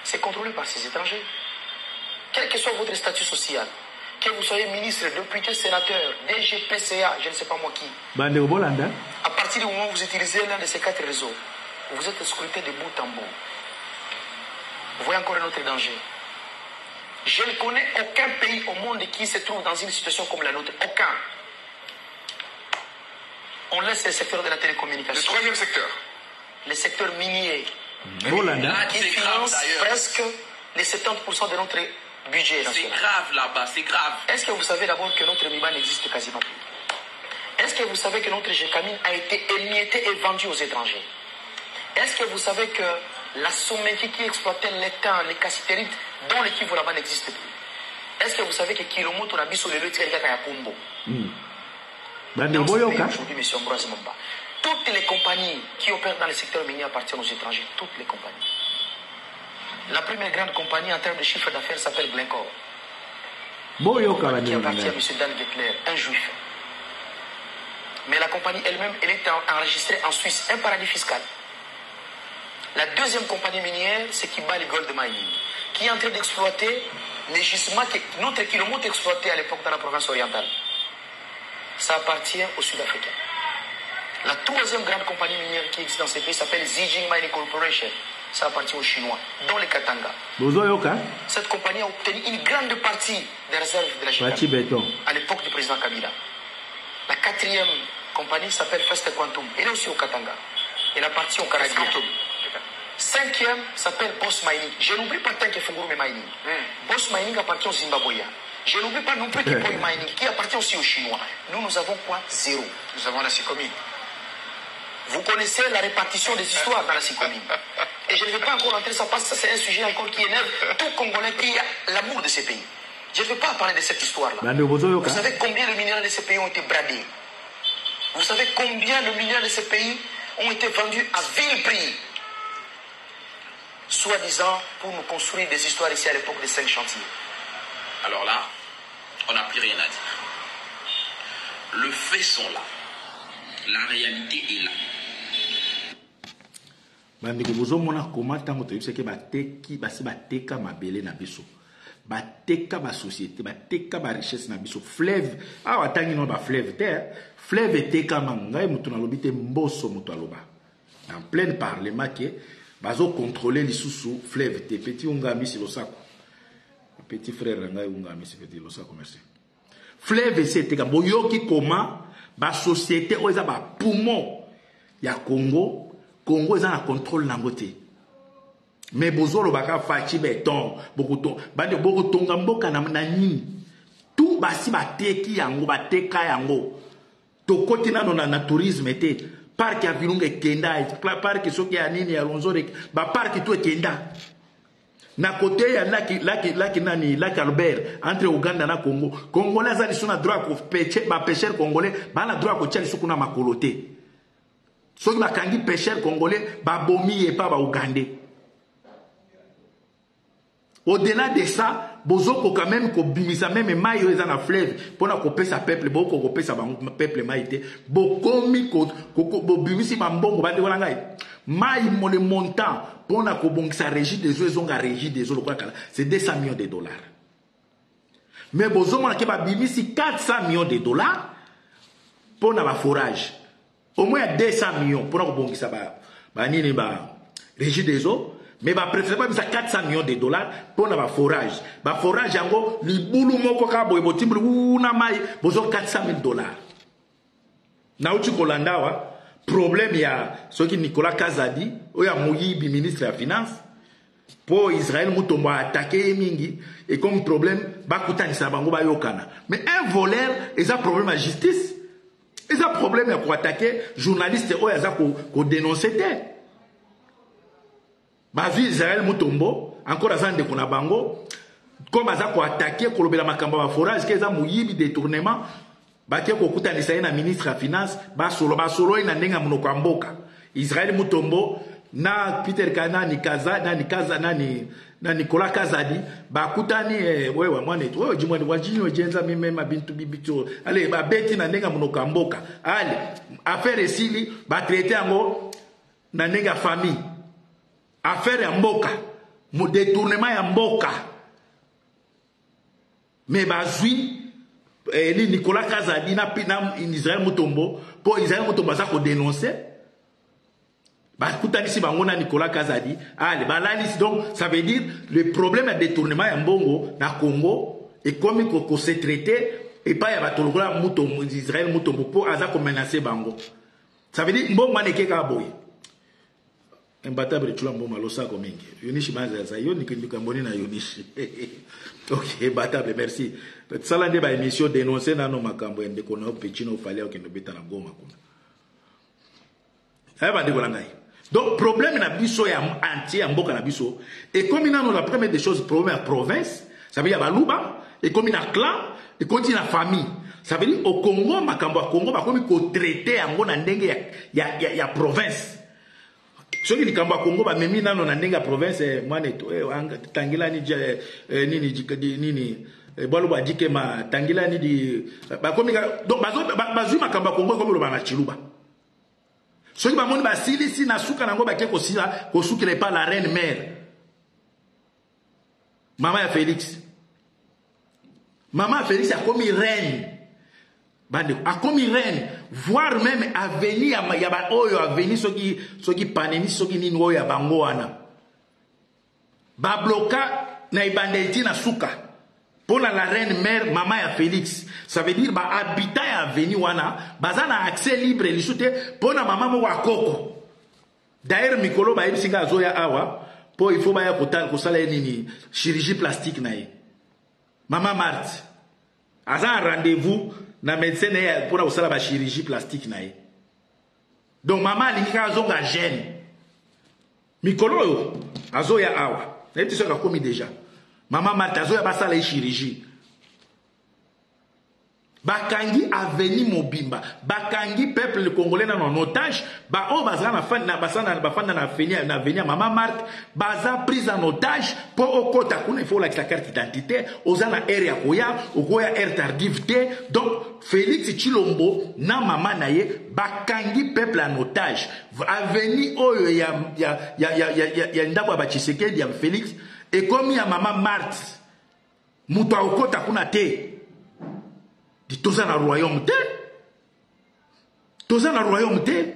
S2: c'est contrôlé par ces étrangers. Quel que soit votre statut social, que vous soyez ministre, député, sénateur, DG, PCA, je ne sais pas moi qui. À partir du moment où vous utilisez l'un de ces 4 réseaux, vous êtes scruté de bout en bout. Vous voyez encore un autre danger. Je ne connais aucun pays au monde qui se trouve dans une situation comme la nôtre. Aucun. On laisse le secteur de la télécommunication.
S3: Le troisième secteur.
S2: Le secteur minier. Qui finance presque les 70% de notre budget national.
S3: C'est grave là-bas, c'est grave.
S2: Est-ce que vous savez d'abord que notre MIMA n'existe quasiment plus? Est-ce que vous savez que notre GECAMIN a été émietté et vendu aux étrangers? Est-ce que vous savez que la Sométi qui exploitait l'étain, les cassitérites, dont l'équipe là-bas n'existe plus? Est-ce que vous savez que Kilomoto n'a biso le lotier à Pombo? Aujourd'hui, monsieur Ambroise Momba, toutes les compagnies qui opèrent dans le secteur minier appartiennent aux étrangers. Toutes les compagnies. La première grande compagnie en termes de chiffre d'affaires s'appelle Glencore. Qui appartient à M. Dan Gettler, un juif. Mais la compagnie elle-même, elle est enregistrée en Suisse, un paradis fiscal. La deuxième compagnie minière, c'est Kibali Gold Mining, qui est en train d'exploiter les gisements que notre Kilomoto exploitait à l'époque dans la province orientale. Ça appartient aux Sud-Africains. La troisième grande compagnie minière qui existe dans ce pays s'appelle Zijin Mining Corporation. Ça appartient aux Chinois, dont les Katanga. Cette compagnie a obtenu une grande partie des réserves de la Chine à l'époque du président Kabila. La quatrième compagnie s'appelle First Quantum. Elle est aussi au Katanga. Elle appartient au Caribéen. Cinquième s'appelle Boss Mining. Je n'oublie pas tant que Fungurume Mining. Boss Mining appartient aux Zimbabwéens. Je n'oublie pas non plus que Boy Mining, qui appartient aussi aux Chinois. Nous avons quoi? Zéro.
S3: Nous avons la Sycomine.
S2: Vous connaissez la répartition des histoires dans la Sycomine. Et je ne vais pas encore entrer ça parce que c'est un sujet encore qui énerve tout Congolais qui a l'amour de ces pays. Je ne vais pas parler de cette histoire-là. Vous savez combien de minéraux de ces pays ont été bradés? Vous savez combien de minéraux de ces pays ont été vendus à vil prix? Soi-disant pour nous construire des histoires ici à l'époque des 5 chantiers.
S3: Alors là, on n'a plus rien à dire. Les faits sont là. La réalité est là.
S1: Bandeko bozomona comment tango toyebisa ke bateki basi bateka mabele na biso. Bateka ba société, bateka ba richesse na biso. Fleuve, awa tangi no ba fleuve terre, fleuve eteka mangai mutu na lobite mboso mutu aloba. En plein parlement ke bazo contrôler lisusu fleuve te petit ungami si losako. Petit frère ngai ungami si petit losako merci. Fleuve eteka boyoki comment ba société oza ba poumon ya Congo. Congo est en contrôle nangote. mais bozolo baka fachi beton bokoto bande bokotonga mboka na nini tout basi bateki yango bateka yango to koti nano na tourisme te parc ya Virunga kenda parc soki ya nini ya Ronzore ba parc tout kenda na côté ya laki nani laki Albert entre Uganda na Congo congolais za lisona droit ko pêcher ba pêcheur congolais ba na droit ko tchali sukuna makolote soki bakangi pêcheur congolais ba bomi et pas ba Ougandais. Au-delà de ça, bozoko quand même ko bimisa même mayo eza na fleuve pona ko pesa peuple boko ko pesa ba peuple maité bokomi ko bimisi ba mbongo ba de wala ngai mai mo le montant pona ko bongisa régie des eaux zonga régie des eaux lokala c'est 200 millions de dollars. Mais bozoma na ke ba bimisi 400 millions de dollars pona ba forage. Au moins 200 millions pona ko bongisa ba nini ba régie des eaux. Mais ba préféré pas 400 millions de dollars pour na ba forage. Ba forage yango li bulu moko ka boy botimbu una mai bozo 400 000 dollars. Na uti kolanda wa problème ya soki Nicolas Kazadi oya Moyibi ministre ya finance pour Israël mutombo attaquer mingi et comme problème ba kutanisa bango ba yokana. Mais un voleur et ça problème à justice. Et ça problème ya ko attaquer journaliste oya za ko dénoncer té. Ma vie Israël Mutombo, encore à Zande Kunabango, comme à Zako attaqué, Kolobela Makamba forage, qu'est-ce que détournement, Baké Kokuta Nisaïna ministre à finance, Basolo, et Nanenga Monokamboka. Israël Mutombo, na Peter Kana, ni Kaza, na Nicolas Kazadi, Bakutani, ouais, moi, dis-moi, Wajino, Jenza, même Bintu Bibito, allez, Beti Nanenga Monokamboka, allez, affaire ici, traiter en gros, Nanenga famille. Affaire ya mboka, mo détournement ya mboka. Mais bazui ni Nicolas Kazadi na Israël Mutombo, pour Israël Mutombo ça ko dénoncer. Ba kutanisi bango na Nicolas Kazadi, allez balali donc ça veut dire le problème de détournement ya mbongo na Congo et comme ko se traiter et pas ya batologola Mutombo Israël Mutombo pour aza ko menacer bango. Ça veut dire mbongo maneke ka boy. Imbattable tu l'as malosa comme Yonishi Mazaza Yoni Kamboni na Yonishi. Ok, imbattable, merci. Ça là débat émission dénoncer na no makambo ende kono pechino fallait au kendo beta na goma kuna. Aba de ngai. Donc problème na biso ya entier ya mboka na biso et comme ina no la première des choses problème à province, ça veut dire baluba et comme ina clan et continue la famille. Ça veut dire au Congo makambo ya Congo ba komi ko traiter yango na ndenge ya province. Soki likamba Congo ba memi nano na ndenga province mwane to tangila ni nini bolo ba dike ma tangila ni di ba komi donc bazu makamba Congo comme lo ba na chiluba. Soki ba moni ba sili si na suka nango ba ke ko sila ko sukile pas la reine mère. Maman ya Félix. Maman ya Félix a commis reine. Bande a commis reine, voire même à venir à oyo à venir ce qui panemi ce qui ni oyo bango wana. Ba bloka na ibandeti na suka. Pour la reine mère maman ya Félix, ça veut dire ba habitat ya venir wana, bazana accès libre li soute pour na maman mo wa koko. D'ailleurs mikolo ba yebisinga azoya awa, pour il faut ba ya kotala ko sala nini chirurgie plastique na ye. Maman Marthe. Aza rendez-vous na médecin pour la chirurgie plastique na ye. Donc maman linga zonga jeune. Mikolo azoya awa. Na yeti soka komi déjà. Maman Marthe azoya basala chirurgie. Bakangi aveni mobimba. Bakangi peuple congolais na en otage. Ba o bazana na fan na basana bafanda na venir maman Marthe baza prise en otage pour au kota kuna il faut la carte d'identité ozana area koya okoya air tardivité. Donc Félix Tshilombo na maman na ye bakangi peuple en otage. Aveni oyo ya ndako ba Tshisekedi ya Félix et comme ya maman Marthe muto okota kuna te. Dit toza na royaume te. Toza na royaume te.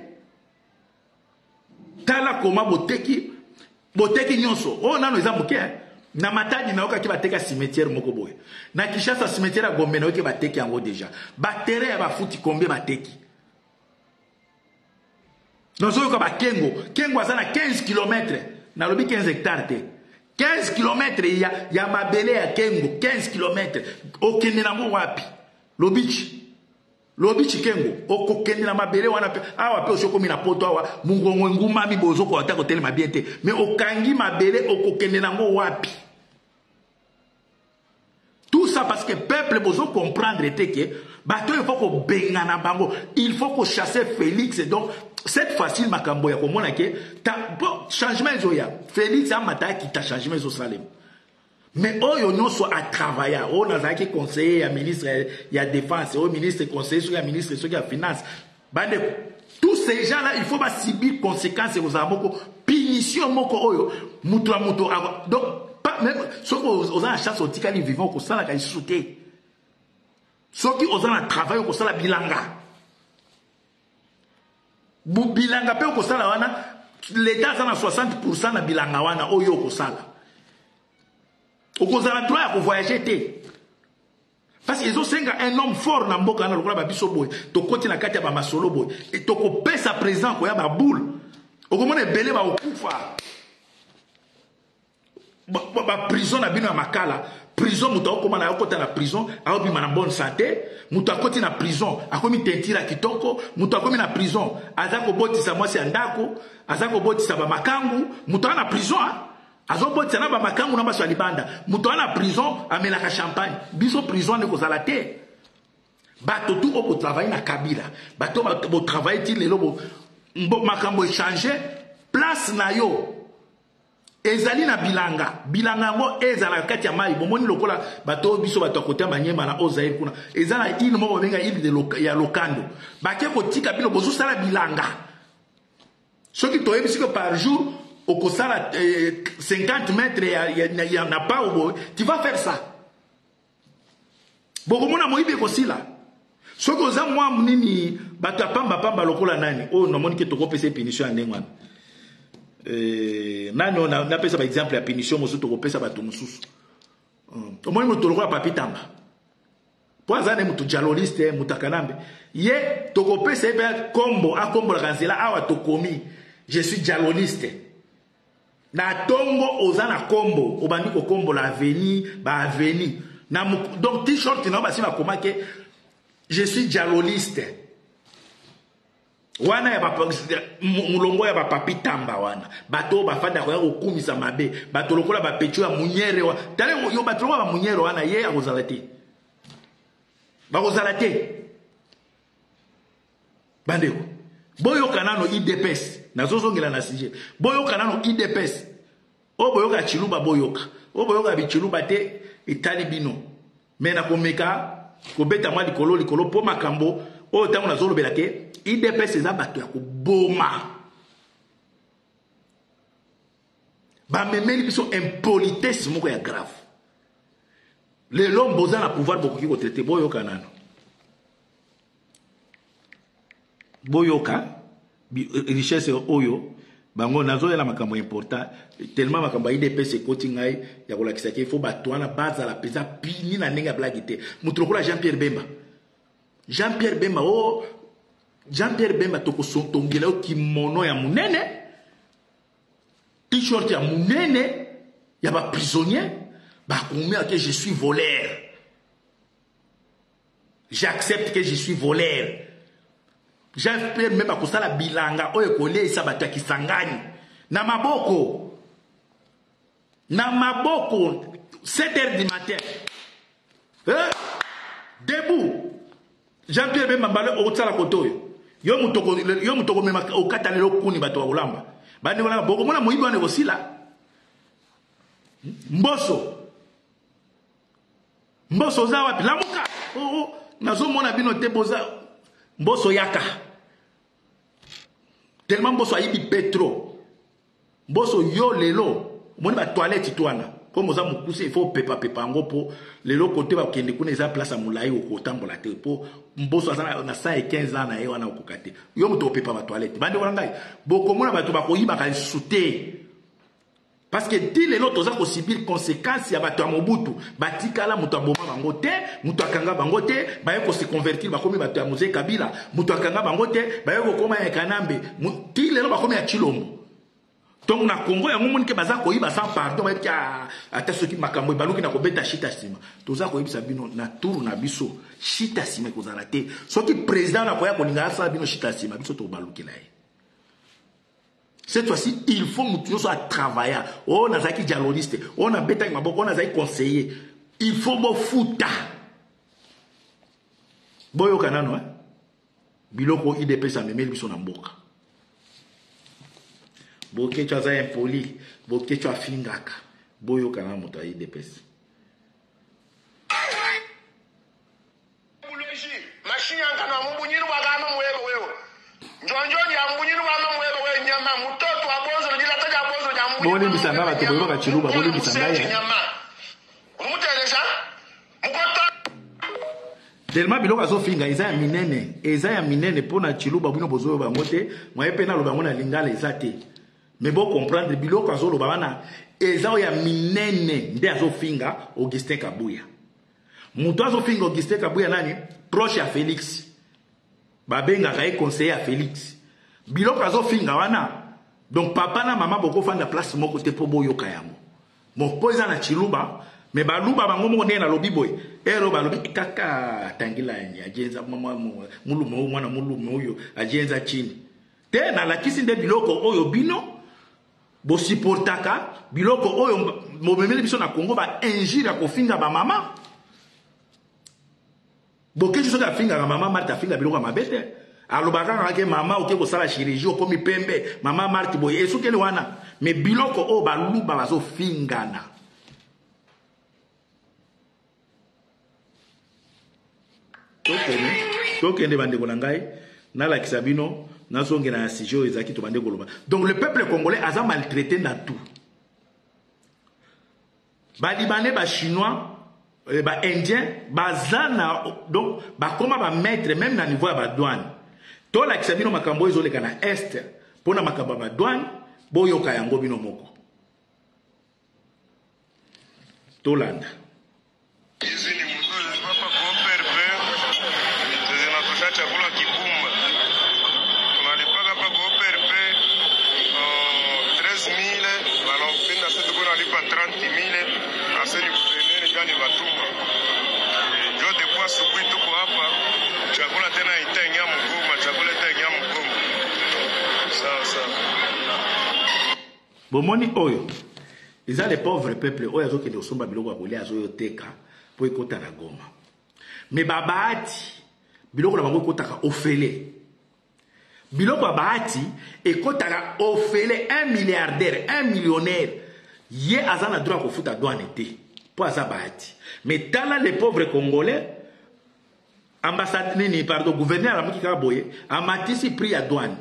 S1: Tala koma boteki nyonso. Oh nano eza moke. Na matadi na oka ki bateka cimetière moko boye. Na Kinshasa cimetière a Gombe na oke bateki yango déjà. Ba terrain ba futi combien bateki. Dans oyo ka ba Kengo. Kengo aza na 15 km nalobi 15 hectares te 15 km ya mabele ya Kengo 15 km okende nango wapi lobichi Kengo okokende na mabele wana pe awa pe osokomi na poto awa mungongo nguma mi bozoko ata ko telema bien te mais okangi mabele okokende nango wapi. Tout ça parce que le peuple besoin comprendre que bateau il faut qu'on bengana bango, il faut qu'on chasse Félix. Donc cette fois-ci makambo ya komona ke changement zoya Félix a mata qui t'a changement zo salem. Mais oyo non soit à travailler, on a qui conseiller ya ministre ya défense, au ministre conseiller sur ya ministre sur ya finance. Bande tous ces gens là il faut pas subir conséquences aux amoko punition moko oyo mutu donc même ceux qui ont la chance de vivre vivant au sein de la société. Ceux qui ont un travail au sein de la bilanga. Bilanga pe au sein de la l'État a 60% de bilanga wana oyo au sein de la. Au sein de la droit pour voyager. Parce qu'ils ont un homme fort dans mboka na lokola babiso boy. To koti na kati ya ba masolo boy. Et to ko pesa présent ko ya ba boule. Okomona belé ba okufa. Ba prison na bino ya makala prison muto okoma na yokota na prison aobi na bonne santé muto akoti na prison akomi tentira kitoko muto akomi na prison azako botisa mwasi ya ndako azako botisa ba makangu muto na prison azo botisa na ba makangu na baso libanda muto na prison amelaka champagne biso prison ne kozala te bato tout au travail na Kabila bato bo travail ti lelo bo makambo échanger place na yo ezali na bilanga mo ezala kati ya mai bomoni lokola bato biso bato kote manyema na Ozaïr kuna ezala ile mo benga ile de ya lokando bake ko tika bino bozo sala bilanga soki to yebisi que par jour okosala 50 mètres ya na pa obo tu vas faire ça bokomona moibe kosila soki oza mwa munini bato pamba lokola nani o namoni ke tokopesa punition ya ndengwana nano na pesa par exemple la punition mosusu tokopesa bato mosusu omoni moto lokola Papi Tamba po azane moto jaloliste mutakanambe ye tokopesa ebe kombo akombo la kanzela awa tokomi je suis jaloliste na tongo ozana kombo obandi ko kombo la aveni ba aveni na donc t-shirt na basi ba komake je suis jaloliste wana ya mulongo ya Papi Tamba wana bato bafanda ko ya kokumisa mabe bato lokola ba pecho ya munyere wa tale yo bato ba munyere wana ye akozalate bandeko boyo kanano IDPS nazozongela na sije boyo kanano IDPS o boyoka chiluba boyoka o boyoka bichiluba te etali bino mena komeka ko beta mwa likolo po makambo o tango nazolobela ke IDPS eza bato ya koboma bamemeli biso impolitesse moko ya grave lelo mboza na pouvoir bokoki kotraite boyoka nano boyoka richesse oyo bango nazoyela makambo important tellement makambo IDPS ekoti ngai ya kolakisa ke faut bato wana bazala peza pini na ndenge ya blague te mutu lokola Jean-Pierre Bemba oh Jean-Pierre Bemba tokosotongela yo kimono ya munene t-shirt ya munene ya ba prisonnier ba combien que je suis voleur j'accepte que je suis voleur Jean-Pierre Bemba kosala bilanga oyo kolesa bato ya Kisangani na maboko 7h du matin debout Jean-Pierre Bemba bale otsala kotoyo yo mutoko mema okata lelo kuni bato wa ulamba bandi wana boko mona muibi wane kosila mboso za wapi lamuka nazo mona bino te boza mboso yaka tellement mboso ayibi petro mboso yo lelo moni ba toilette twana comme oza mukuse il faut pepa ngo po lelo côté ba kende kuna eza place mulai okotambola te po mboso azana na 115 ans na ye wana okokate yo muto pepa ba toilette bande wana ngai boko mona bato ba koyiba ka souté parce que dit lelo toza ko subir conséquences ya bato ya Mobutu batikala muto aboma bango te muto akanga bango te baye ko se convertir ba komi bato ya Mzee Kabila muto akanga bango te baye ko koma ya Kanambe ti lelo ba komi ya Chilombo Donc na Congo yango moni ke baza koyiba sans pardon ba kia ata soki makambo baluki na kobeta shita sima toza koyibisa bino na tour na biso shita sima kozala te soki président na koya kolinga asa bino shita sima biso to baluki na ye. Cette fois-ci il faut nous soit travailler on a zaki dialogiste on a beta maboko on a zaki conseiller il faut bo futa boyo kanano biloko IDP sa memeli biso na mboka. Boke tu as impoli, boke tu as fingaka, boyo kana moto ayi depesi.
S4: Machine ngana mubunyiri bagama mwebo wewe. Njonjo ya mubunyiri bagama mwebo wewe nyama mutoto abonzo ndila taja abonzo ya mubunyiri.
S1: Boli bisanga batu boyo bakachiluba boli bisanga ya.
S4: Umuteleza mukoto.
S1: Tellement biloko azofinga eza ya minene pona chiluba bino bozoyo bangote, mwaye pena lo bango na lingala ezate. Mais bon comprendre biloko azolo babana ezao ya minene nde azofinga Augustin Kabuya. Muto azofinga Augustin Kabuya nani proche ya Félix. Babenga kae conseiller à Félix. Biloko azofinga wana. Donc papa na mama boko fanda place moko te po boyo kayango. Mo poza na chiluba mais baluba bango mo ne na lobi boy. Ero balobi kaka tangila nya ajenza mama mulumo mwana mulumo oyo ajenza chini. Te na lakisi nde biloko oyo bino bo supportaka biloko oyo momemeli biso na Congo ba injira kofinga ba mama boke juste ka finga mama Marthe finga biloko mabete alobaka ke mama oke ko sala chirurgie okomi pembe mama Marthe boye esukele wana mais biloko oyo baluba bazo fingana tokende bandeko na ngai na la kisabino na songe na sijo ezaki to bande koloba. Donc le peuple congolais a maltraité dans tout. Ba libanais, ba chinois, ba indien, ba zana donc ba koma ba mettre même na niveau ya ba douane. To la kisabino makambo ezoleka na est pona makambo ba douane boyoka yango bino moko. Tolanda. Bomoni oyo ils ont les pauvres peuples oyo azoki de somba biloko akoli azoyo teka po ekota na Goma mais babati biloko na bango ekotaka ofele biloko babati ekotaka ofele 1 milliardaire 1 millionnaire ye azana droit kofuta douane te po azabati mais tala les pauvres congolais ambassade nini pardon gouverneur amuki kaka boye amatisi prix ya douane.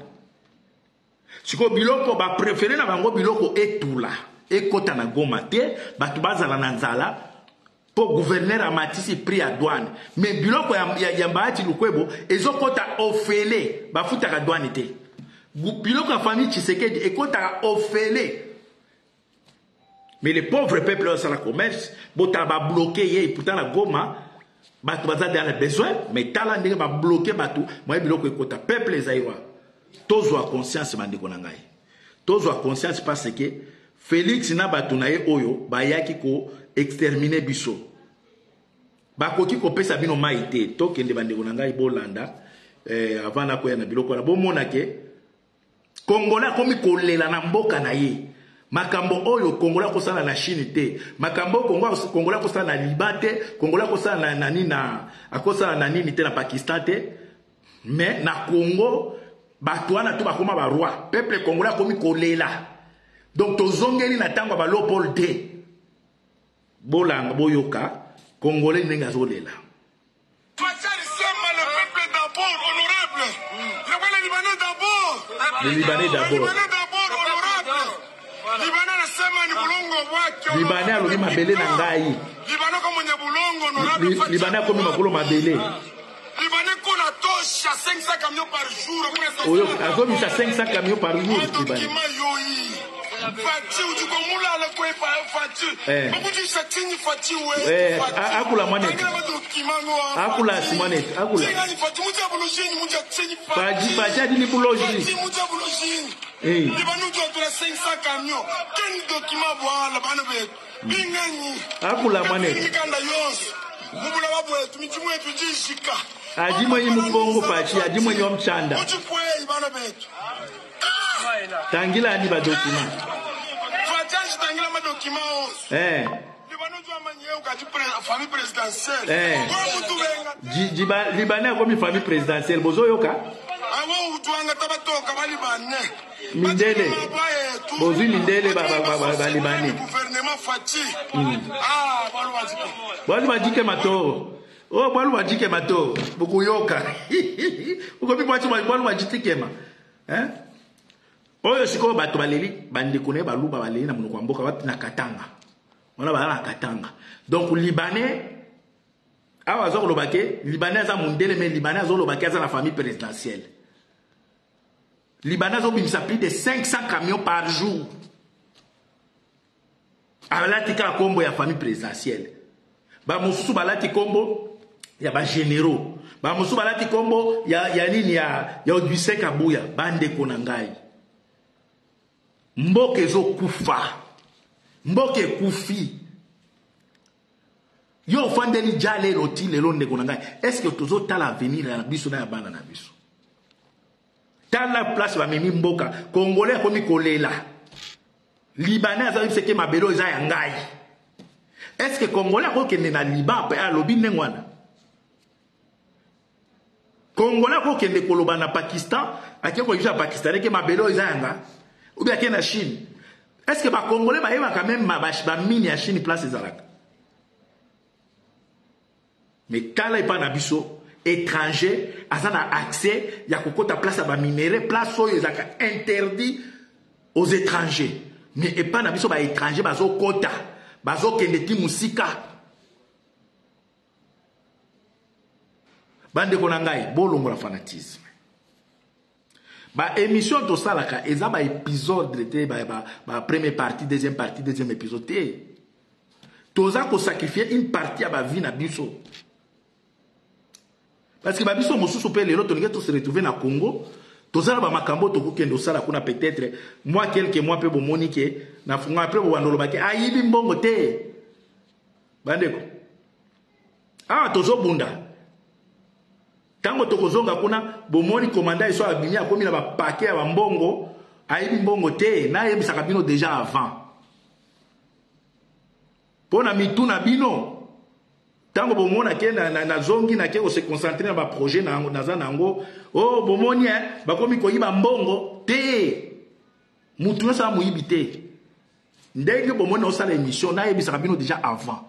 S1: Siko biloko ba préféré na bango biloko etula ekota na Goma te batu bazala na nzala po gouverneur amatisi prix ya douane mais biloko ya Bahati Lukwebo ezokota ofele bafuta ka douane te biloko ya famille Tshisekedi ekota ofele mais les pauvres peuples au la commerce bota ba bloquer ye pourtant la Goma batu bazala dans les besoins mais tala ndenge ba bloquer batu moi biloko ekota peuple zaïwa. Tozo a conscience bandeko na ngai. Tozo a conscience parce que Félix na batu na ye oyo bayaki ko exterminer biso. Bakoki ko pesa bino maite tokende bandeko na ngai bolanda avant na ko ya na biloko na bomona ke Congolais komi kolela na mboka na ye. Makambo oyo Congolais ko sala na Chine te. Makambo Congolais ko sala na Liban te, Congolais ko sala na nini na akosa na nini te na Pakistan te. Mais na Congo Batouana tout bakoma ba roi peuple congolais komi kolela donc tozongeli na tango ba Léopold D bolanga boyoka congolais nenga zolela
S4: Le peuple d'abord honorable. Le Libanais d'abord.
S1: Le Libanais d'abord
S4: honorable. Libanais nasema ni bulongo wake.
S1: Libanais alobi mabele na ngai.
S4: Libanais comme ni bulongo honorable.
S1: Libanais komi makolo mabele.
S4: Libanais qu'on a tosha 500 camions par jour.
S1: Oyo azobisa 500 camions par jour Libanais.
S4: Fati ujukomula ala kwe fati. Bakuti satini fati we.
S1: Akula manete. Akula simanete. Akula.
S4: Fati muja bulojini muja tseni
S1: fati. Fati adini bulojini.
S4: Fati muja bulojini. Libano tu as 500 camions. Quel document voir la bande bête? Bingani.
S1: Akula mane.
S4: Kanda yos. Mubula babwe tumitimwe tujishika.
S1: Adimo yimupongo pachi adimo yom chanda.
S4: Uchukwe ibana bête.
S1: Tangila ni ba document.
S4: Fatiaji tangila ma document. Libano tu amanye ukati famille présidentielle.
S1: Libanais comme famille présidentielle bozo yoka. Mindele bozu mindele ba Libanais. Bwalu bajike mato. Oh bwalu bajike mato. Buku yoka. Ukobi bwalu bajike ma. Oyo siko bato baleli bande kone baluba baleli na munoko mboka wapi na Katanga. On a la Katanga. Donc Libanais awa zo lobake Libanais za mundele mais Libanais zo lobake za la famille présidentielle. Libanais ont mis plus de 500 camions par jour. Alati ka kombo ya famille présidentielle. Ba mususu balati kombo ya ba généraux. Ba mususu balati kombo ya nini ya Odise Kabuya bande konangai. Mboke zo kufa. Mboke kufi. Yo fandeli jale roti lelo ndeko nangai. Est-ce que tozo tala venir na biso na bana na biso? Tala place ba memi mboka congolais komi kolela. Libanais azabi seke mabelo za ya ngai. Est-ce que congolais ko kende na Liban pe alobi nengwana? Congolais ko kende koloba na Pakistan, akeko yija Pakistan ke mabelo za yanga. Ou bien ke na Chine. Est-ce que ba congolais ba yeba quand même ba mini à Chine place ezalaka? Mais tala pas na biso étranger azana accès ya kokota place ba minéraux place oyo ezaka interdit aux étrangers. Mais et pas na biso ba étranger bazo kota bazo kende ti musika. Bande konangai bolongo la fanatisme. Ba émission to salaka eza ba épisode de ba première partie, deuxième épisode. Toza ko sacrifier une partie à ba vie na biso. Parce que babiso mosusu pe lelo tolinga to se retrouver na Congo, tozala ba makambo to kokendo sala kuna peut-être moi quelques mois pe bomonike na funga après bo wandolo bake ayibi mbongo te. Bandeko. Ah tozo bunda. Tango tokozonga kuna bomoni komanda iso abinya komi na ba paquet ya mbongo ayibi mbongo te na yebisaka bino déjà avant. Pona mituna bino tango bomona ke na zongi na ke se concentrer na ba projet na nango oh bomoni ba komi ko yiba mbongo te mutu sa muyibi te ndenge bomoni osala émission na yebisaka bino déjà avant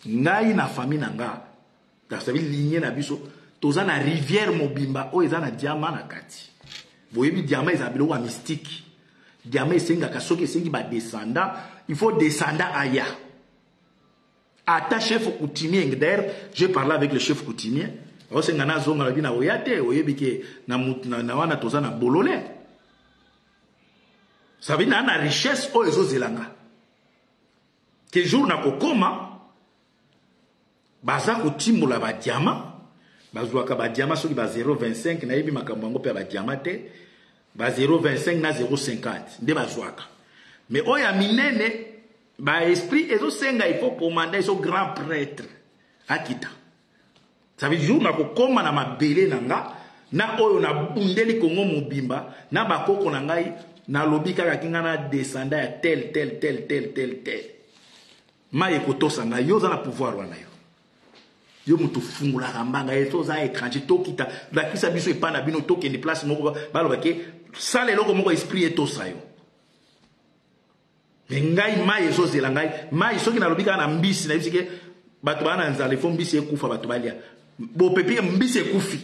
S1: ngai na famille nanga ta sabi ligne na biso toza na rivière mobimba o eza na diamant na kati boyebi diamant ezabilo wa mystique diamant esenga kasoki esengi ba descendant il faut descendre aya. Ata chef coutumier d'ailleurs j'ai parlé avec le chef coutumier ose ngana zonga la bina oyate oyebike na wana toza na bolole ça veut dire na richesse o ezo zelanga que jour na kokoma baza ko timbola ba diamant bazwaka ba diamant soki ba 0.25 na yebi makambo ngo pe ba diamant te ba 0.25 na 0.50 nde bazwaka mais oya minene ba esprit ezo senga il faut commander so grand prêtre akita ça veut dire na kokoma na mabele nanga na oyo na bundeli kongo mobimba na bakoko na ngai na lobika ka kinga na descendant ya tel ma ekotosa na yo za na pouvoir wana yo mutu fungula kambanga eto za étranger to kita la kisa biso e pana bino to kende place moko baloba ke sale loko moko esprit etosa yo. Ngai mai ezozela ngai mai soki na lobika na mbisi na bisike bato bana nzale fo mbisi ekufa bato balia bo pepe mbisi ekufi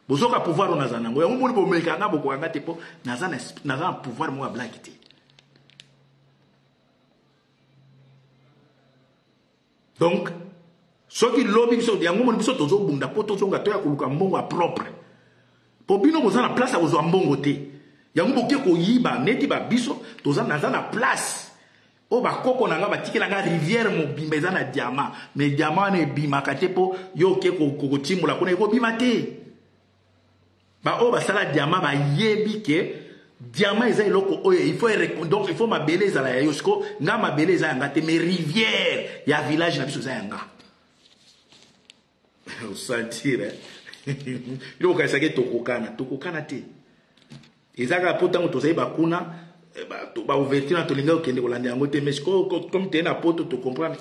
S1: bozoka pouvoir ona zanango yango moni bo melika nga boko anga te po na pouvoir mo black te. Donc soki lobby biso yango moni biso tozo bunda po tozonga to ya koluka mbongo a propre po bino bozana place a bozwa mbongo te yango boke ko yiba neti ba biso tozana na place. O ba koko nanga batikela nga rivière mobimba eza na diamant mais diamant ne bima katepo yo ke ko timula kuna ko bima te ba o ba sala diamant ba yebi ke diamant eza eloko oyo donc il faut ma beleza la yayo siko nga ma beleza yanga te mais rivière ya village na biso eza yanga au sentir il ka sake tokokana te ezaka potango tozai bakuna ba ouverture na tolinga okende kolanda yango te mais comme te na poto to comprendre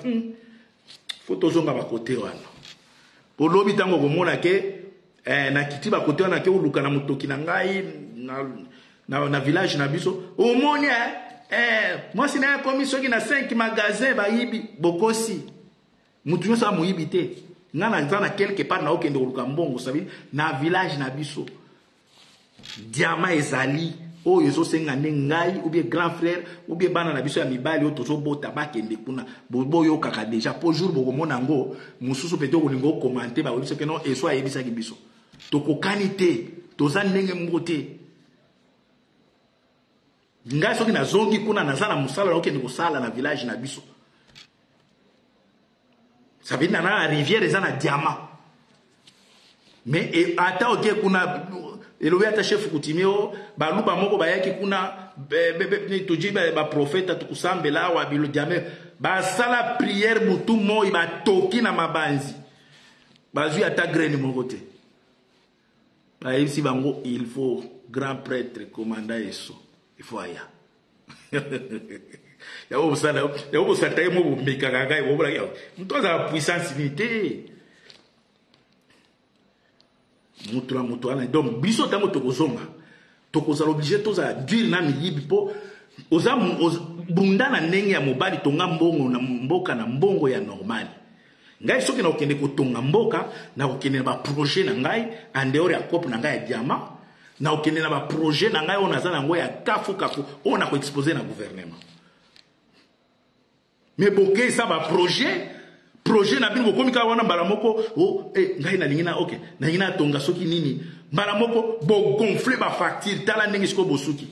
S1: faut tozonga ba côté wana olobi tango komona ke na kiti ba côté wana ke uluka na mutoki na ngai na village na biso omoni moi sina komi soki na 5 magasins ba yibi bokosi mutu nyonso amoyibi te ngana nzana quelque part na okende uluka mbongo sabi na village na biso diamant ezali oyo ezosenga nde ngai ou bien grand frère ou bien bana na biso ya mibali oyo tozobota bakende kuna boyokaka déjà po jour bokomona yango mosusu pete okolinga okomante bakoyebisa ke non eso ayebisaki biso tokokani te toza ndenge moko te ngai soki nazongi kuna naza na mosala naokende kosala na village na biso sabini na rivière eza na diamant mais ata oke kuna elobi ata chef kutimio baluba moko bayaki kuna toji ba prophète tukusambela awa bilo diamant basala prière butu moi batoki na mabanzi bazwi ata graine moko te bayebisi bango il faut grand prêtre commandant eso il faut aya yabo bosata ye mo bomekaka ngai bobolaki moto azala puissance unité mutu na mutu wana donc biso ntango tokozonga tokozala oblige tozala dure na miyibi mpo oza bunda na ndenge ya mobali tonga mbongo na mboka na mbongo ya normali ngai soki nakokende kotonga mboka nakokende na baprojet na ngai en dehors ya cope na ngai ya diamant nakokende na baprojet na ngai oyo naza nango ya kafukafu oyo nakoexpose na gouvernement mais boke eza projet na bino bokomi kaka wana mbala moko ngai nalingi na ok nalingi na tonga soki nini mbala moko bogonfle bafacture tala ndenge siko bosuki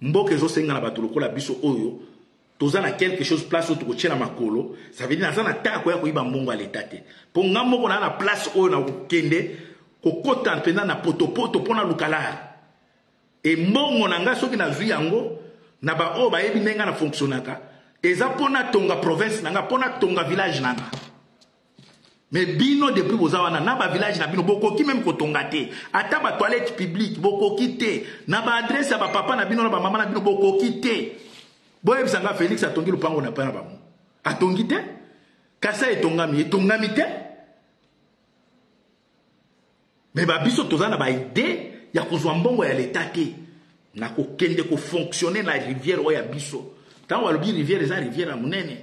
S1: mboka ezosenga na bato lokola biso oyo toza na quelque chose place oyo tokotia na makolo ça veut dire naza na taka koya koyiba mbongo ya leta te mpo nga moko naa na place oyo na kokende kokota mpenza na potopoto mpo na lukala mbongo na nga soki nazwi yango na baoyo bayebi ndenge na fonctionnaka eza pona tonga province nanga pona tonga village nanga mais bino depuis boza wana na ba village na bino bokoki même kotonga te ata ba toilette publique bokoki te na ba adresse ya ba papa na bino na ba mama na bino bokoki te boye bisanga Félix atongi lupango na pana bango atongi te kasa etongami te mais ba biso toza na ba idée ya kozwa mbongo ya leta te na kokende ko fonctionner la rivière oya biso. Tant que la rivière est une rivière à Mounene,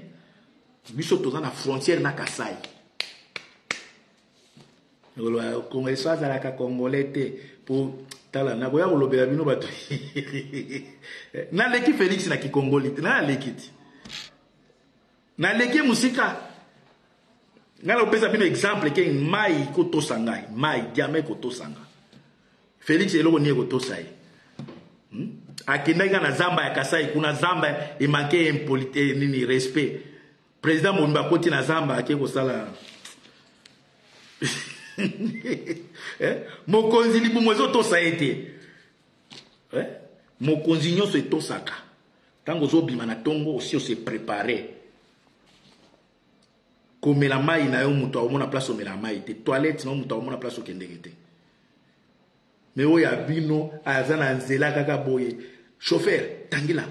S1: biso toza na frontière na Kasai. Le Congolais soit à la Congolais pour tala na goya olobela bino bato. Na leki Félix na ki Congolais, na lekiti. Na leki musika. Na lo pesa bino exemple ke mai ko tosangai, mai jamais ko tosanga. Félix eloko nie ko tosai. Akendanga na zamba ya Kasai kuna zamba emanke impolite nini respect président Mouimba koti na zamba akeko sala mokonzi libumwezo tosa ete mokonzi nyonso etosaka tango zobima na tongo aussi se préparer komela mai na yo muto omona place omela mai te toilette na muto omona place okendenge te mais oya bino azana nzela kaka boye chauffeur tangila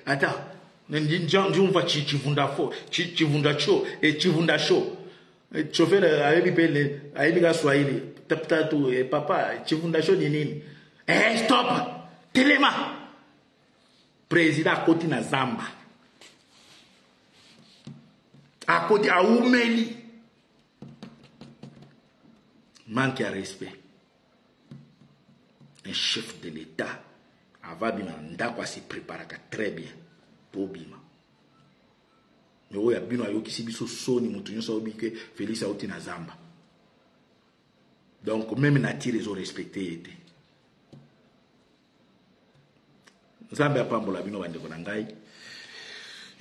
S1: ata njumva chivunda fo chivunda cho chivunda show chauffeur ayebi pele ayebi ka Swahili taptatu papa chivunda show ni nini stop telema président akoti na zamba akoti aumeli manque à respect. Un chef de l'État ava bima ndako se préparaka très bien pour bima. Mais oya bino ayokisi biso soni mutu nyonso obike Félix auti na zamba. Donc même nature ils ont respecté été. Nzambe apambola bino bandeko na ngai.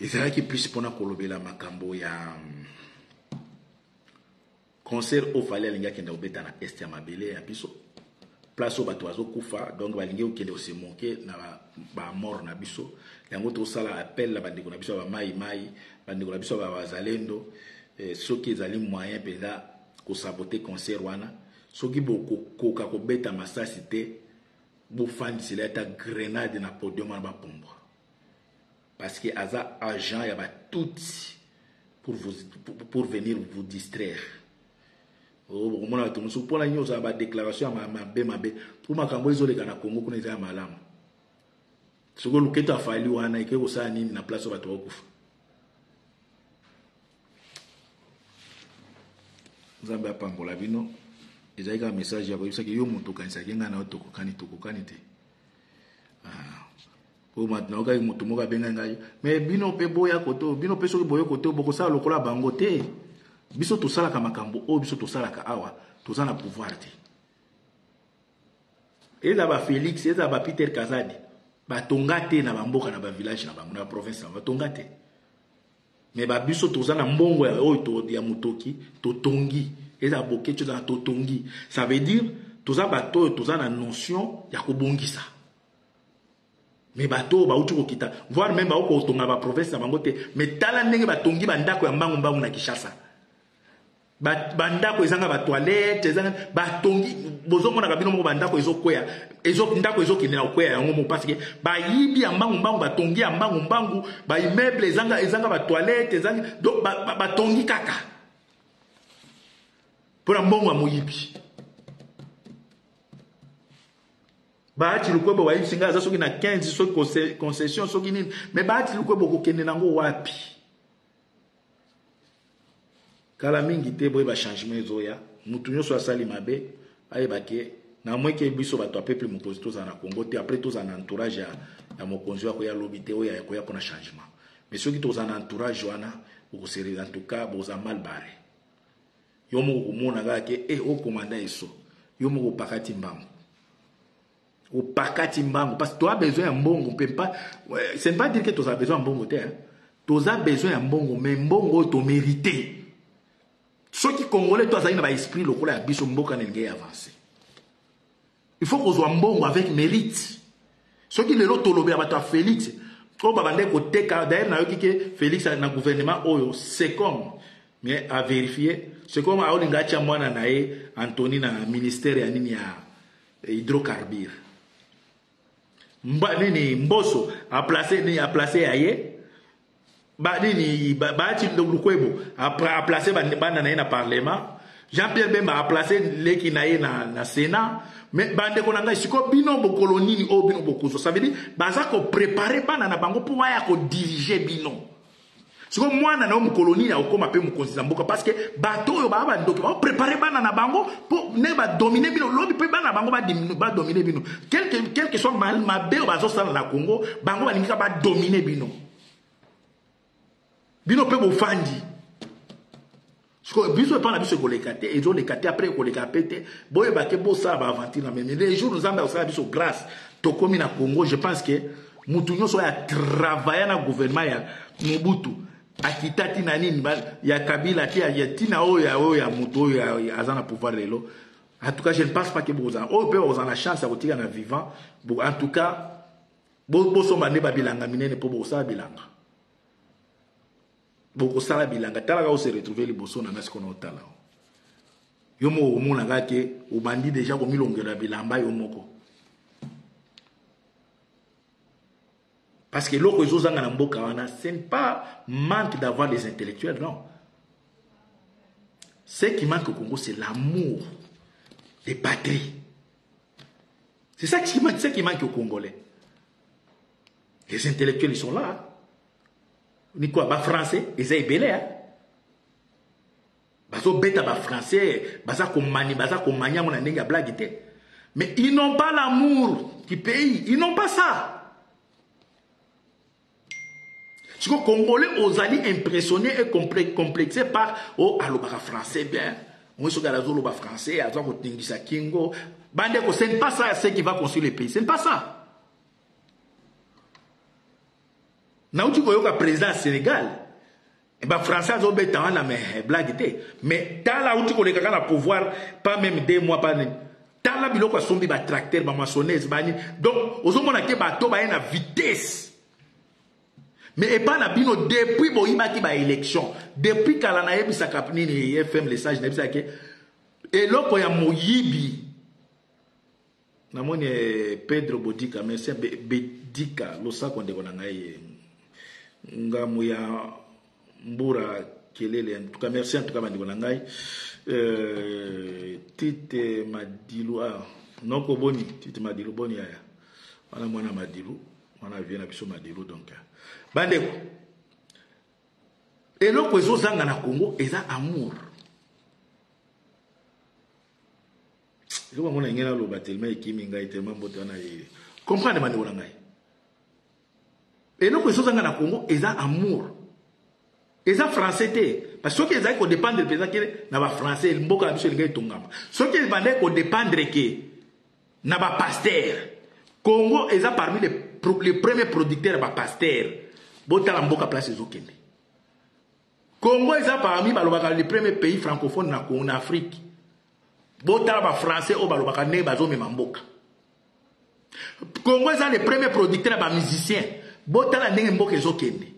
S1: Ezalaki plus pona kolobela makambo ya concert au fallait alinga kenda obeta na est ya mabele ya biso place au bato azokufa donc balingi okende ose monke na ba mort na biso yango to sala appel la bandeko na biso ba mai bandeko na biso ba wazalendo soki ezali moyen peza ko saboter concert wana soki boko koka ko beta masasi te bo fandi la ta grenade na podium na ba pombo parce que aza agent ya ba tout pour venir vous distraire. Oh, on a tout nous pour la news à ba déclaration à mabe pour makambo izole kana Congo kuna za malamu. Soko luketa fali wana ikeko sa nini na place ba to kufa. Nzambe apambola bino ezaika message ya koyisa ki yo mutu kanisa kenga na otokokani te. Pour maintenant ka mutu moka benga ngai mais bino pe boya koto bino pe soki boyo koto boko sala lokola bango te biso to sala ka makambo o biso to sala ka awa to zana pouvoir te eza ba Félix eza ba Peter Kazadi ba tongate na bamboka na ba village na bango na province ba tongate mais ba biso to zana mbongo ya o to ya mutoki to tongi eza bokecho za to tongi ça veut dire to za bato to zana notion ya kobongisa. Mais bato ba utu ko kita voir même ba ko tonga ba province na bango te mais tala ndenge ba tongi ba ndako ya mbangu na Kinshasa ba ndako ezanga ba toilette ezanga ba tongi bozo mona ka bino mo ba ndako ezokwea ndako ezokinde na kwea yango mo parce que ba yibi ya mbangu ba tongi ya mbangu ba immeuble ezanga ba toilette ezanga donc ba tongi kaka pour mbongo ya moyibi. Baati lukwebo wa singa za soki na 15 soki concession soki nini mais baati lukwebo ko kende nango wapi kala mingi te boye ba changement ezoya mutu nyoso asali mabe ayebake na mweke biso bato a peuple mokonzi toza na Congo te après toza na entourage ya mokonzi wa ko ya lobby te oya ko ya pona changement mais soki toza na entourage wana ko seri en tout cas boza mal barré yo mo ko mona ga ke o commandant eso yo mo ko pakati mbambo au pakati mbango parce que tu as besoin d'un mbongo pas c'est pas dire que tu as besoin d'un mbongo hein. Tu as besoin d'un mbongo mais mbongo tu mérites ceux qui congolais toi ça y na ba esprit lokola ya biso mboka nenge avancer il faut qu'on soit mbongo avec mérite ceux qui le lot tolobe ba toi Félix ko ba bande ko teka d'ailleurs na yoki ke Félix na gouvernement oyo c'est comme mais à vérifier c'est comme a olinga cha mwana nae Anthony na ministère ya nini ya hydrocarbures nini Mboso a placé aye ba nini ba ti lukwebo a placé banda na parlement Jean-Pierre Bemba a placé leki na Sénat mais bande ko nanga siko bino bo kolonini o bino bokuzo ça veut dire baza ko préparer bana na bango pour ya ko diriger bino siko mwana na mukoloni ya okoma pe mukonzi mboka parce que bato yo ba ndoki ba préparer bana na bango pour ne ba dominer bino lobi pe bana bango ba dominer bino quel que soit mal mabe ba zo sala na Congo bango ba ninga ba dominer bino pe bo fandi siko biso pa na biso ko lekate ezo lekate après ko lekapete boye ba ke bo sa ba aventure mais les jours nous amba osala biso grâce to komi na Congo je pense que mutu nyoso ya travailler na gouvernement ya Mobutu akitati na nini ya Kabila ti ya tina oya mutu ya azana pouvoir lelo en tout cas je ne pense pas que boza o pe boza na chance ya kotika na vivant en tout cas bo somba ne ba bilanga minene po bo sa bilanga bo sala bilanga tala ka se retrouver liboso na nasi kono tala yo mo mona ga ke o bandi déjà ko milongela bilamba yo moko parce que l'autre chose dans mboka wana ce n'est pas manque d'avoir des intellectuels non ce qui manque au Congo c'est l'amour des patries c'est ça qui manque aux Congolais les intellectuels ils sont là ni quoi ba français ils sont belé hein bazo beta ba français baza ko mania mona ndenge blague té mais ils n'ont pas l'amour du pays ils n'ont pas ça. Si les Congolais ont été impressionnés et complexés par oh alobaka français bien, on est sur la zone français, à zone tingisa kingo, bandeko c'est pas ça ce qui va construire le pays, c'est pas ça. Na uti koyoka président Sénégal, ba français zo beta wana mais blague te mais tala uti ko lekaka na pouvoir pas même 2 mois pas tala biloko sombi ba tracteur ba maçonneuse ba ni donc ozomona ke bato ba na vitesse mais et pas na bino depuis boyima ki ba élection depuis kala na yebisa kapnini FM les sages na yebisa ke eloko ya moyibi namoni Pedro Bodica mais c'est Bedika losako ndeko na ngai ngamu ya mbura kelele en tout cas merci en tout cas bandiko na ngai Tite Madilu noko boni Tite Madilu boni aya wana mwana Madilu wana vient biso Madilu donc bandeko eloko ezozanga na Congo eza amour eloko ngona ngena lo batelma ekimi ngai tellement boto na ye comprendre bandeko na ngai eloko ezozanga na Congo eza amour eza français te parce que ezali ko dépendre peza ke na ba français mboka na biso lingai tongama soki ezbandai ko dépendre ke na ba pasteur Congo eza parmi les premiers producteurs ba pasteur botala mboka place ezokende Congo eza parmi balobaka les premiers pays francophones na Congo na Afrique botala ba français o balobaka ne bazomema mboka Congo eza les premiers producteurs ba musiciens botala ndenge mboka ezokende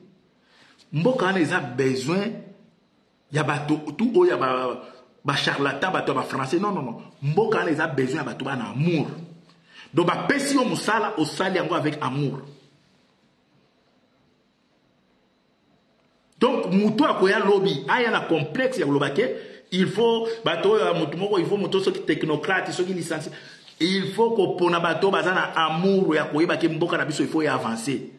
S1: mboka wana eza besoin ya bato tout oya ba charlatan bato ba français non mboka wana eza besoin ya bato bana amour donc ba pesi yo musala osali yango avec amour donc muto akoya lobby aya na complexe ya lobake il faut bato ya mutu moko il faut muto soki technocrate soki licencié il faut ko pona bato bazana amour ya koyeba ke mboka na biso il faut y avancer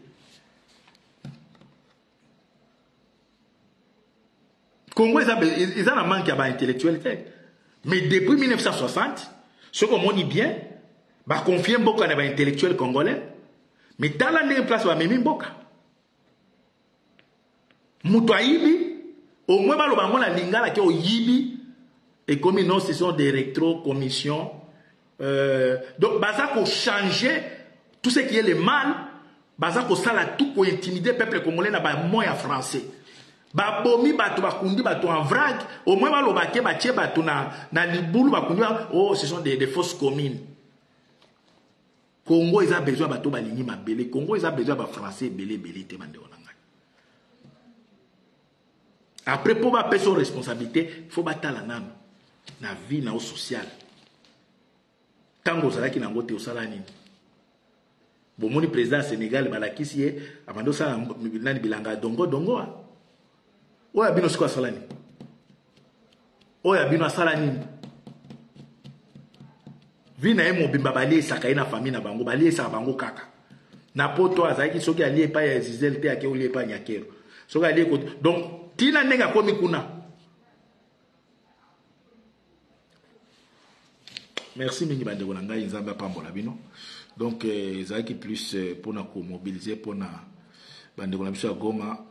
S1: Congo ils ont un manque d'intellectualité. Mais depuis 1960, ce qu'on dit bien, bah confier beaucoup à des intellectuels congolais, mais dans la place va même beaucoup. Moutouaïbi, au moins bah le bango la lingala qui au yibi et comme non ce sont des rétro-commissions. Donc bah ça pour changer tout ce qui est le mal, bah ça pour ça la tout pour intimider le peuple congolais na bah moins français. Ba bomi bato bakundi bato en vrac au moins balobake batie bato na libulu bakundi oh ce sont des fausses communes. Congo ils a besoin bato balingi mabele Congo ils a besoin ba français belé te bande onanga. Après pour ba personne responsabilité, il faut batala nano na vie na au social. Tango zalaki na ngote osala nini? Bomoni président Sénégal balakisi ye abando sala nani bilanga dongo Oya bino siko asalani. Oya bino asalani. Vina emo bimba bali esaka ina famille na bango bali esaka bango kaka. Na poto azaki soki ali epa ya Zizel te ake oli epa nyakero. Soki ali ko donc tina nenga komi kuna. Merci mingi bande kolanga nzamba pambola bino. Donc ezaki plus pour na ko mobiliser pour na bande kolanga biso Goma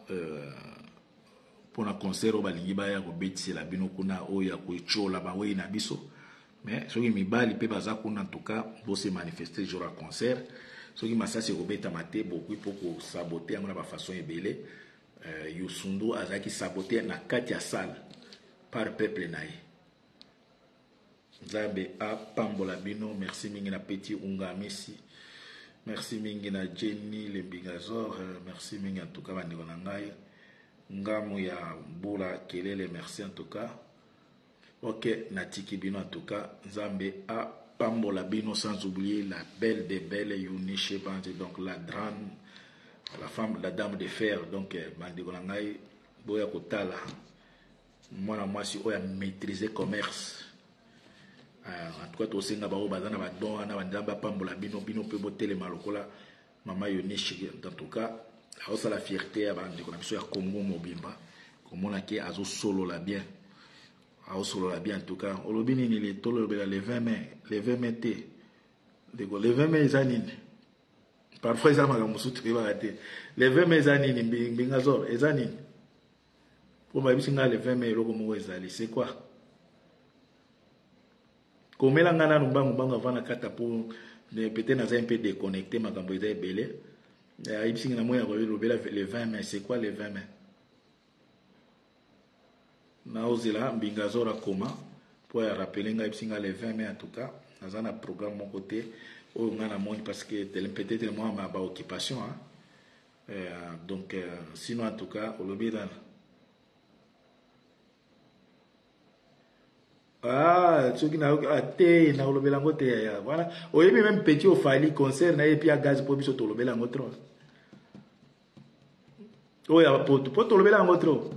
S1: pour un concert au balingi baya ko betisela bino kuna oya ko chola ba we na biso mais soki mibali pe baza kuna en tout cas bo se manifester jour à concert soki masasi ko beta mate beaucoup pour ko saboter ngona ba façon ebele Yusundu azaki saboter na kati ya salle par peuple naï Nzambe a pambola bino merci mingi na petit unga merci mingi na Jenny le Bigazor merci mingi en tout cas bandi ko na ngai Ngamu ya Bula Kelele, merci en tout cas. Ok, Natiki Bino en tout cas. Nzambe a Pambola Bino, sans oublier la belle des belles Yunishe Bandi, donc la grande, la femme, la dame de fer, donc Bandi Golangai, Boya Kotala. Moi, si on a maîtrisé commerce. En tout cas, tu sais, Nabao Bazana Badon, Nabandaba Pambola Bino, Bino peut botter les malokola, Mama Yunishe, en tout cas. Alors la fierté à bande qu'on a besoin Congo Mobimba comme on a qui azo solo la bien en tout cas olobini ni les tolo les 20 mai les 20 mai t les 20 mai zanine parfois ils amaga musutu baraté les 20 mai zanine mbingazor ezanine pour ma bisinga les 20 mai loko mo ezali c'est quoi comme la ngana numbangu banga vana kata pour peut-être na un peu déconnecté makambo eza ebele. Les 20 mai, c'est quoi les 20 mai? na ozela mbinga zora koma pour ya rappeler ngai bisinga le 20 mai en tout cas dans un programme mon côté au ngana moni parce que peut-être moi ma occupation hein. Donc sinon en tout cas au lobby dans soki na te na lobela ngo te ya voilà oyebi même petit au fali concert na epi a gaz po biso to lobela ngo trop oya po to lobela ngo trop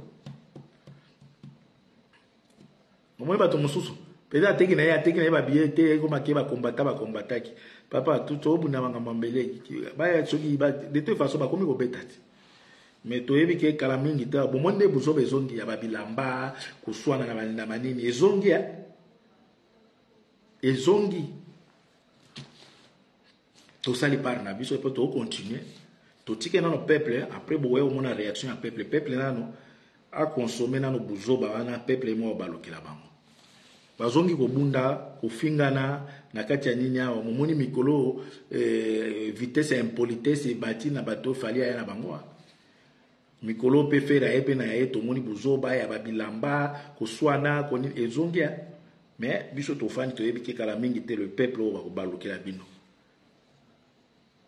S1: moi bato mosusu peut-être ateki na ba billet te ko makeba combataki papa tout obuna makambo mbele ba soki ba de toute façon ba komi ko betati mais toyebi ke kala mingi ta bo monde buzo bezongi ya babilamba kuswana na manini ezongi ya ezongi to sali par na biso pe to continuer to tike na no peuple après bo wewe mona réaction ya peuple nano a consommer na no buzo ba wana peuple mo balokela bango bazongi ko bunda ko fingana na kati ya nini awa momoni mikolo vitesse impolitesse bati na bato fali ya na bango mikolo pe fera epe na yeto moni buzoba ya babilamba kuswana koni ezongia mais biso to fani to yebi ke kala mingi te le peuple o ba ko balukela bino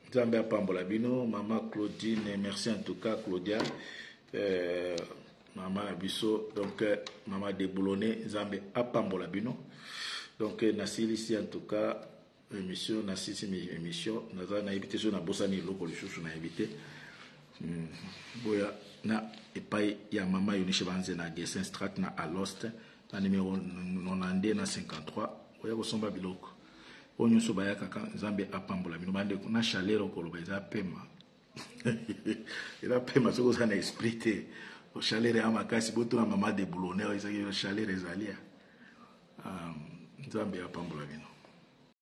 S1: Nzambe apambola bino mama Claudine merci en tout cas Claudia maman biso donc maman Déboulonné Nzambe apambola bino donc nasili ici en tout cas émission nasisi mi émission na éviter so na bosani loko lisusu na éviter boya na epai ya mama Yunishe Banze na Gessin Strat na Alost na numéro 92 na 53 oya kosomba biloko onyoso bayaka ka Nzambe apambola bino bande na chaleur okoloba eza pema eza pema soko za na esprit te o chaleur ya makasi boto na mama Déboulonné eza chaleur ezalia Nzambe apambola bino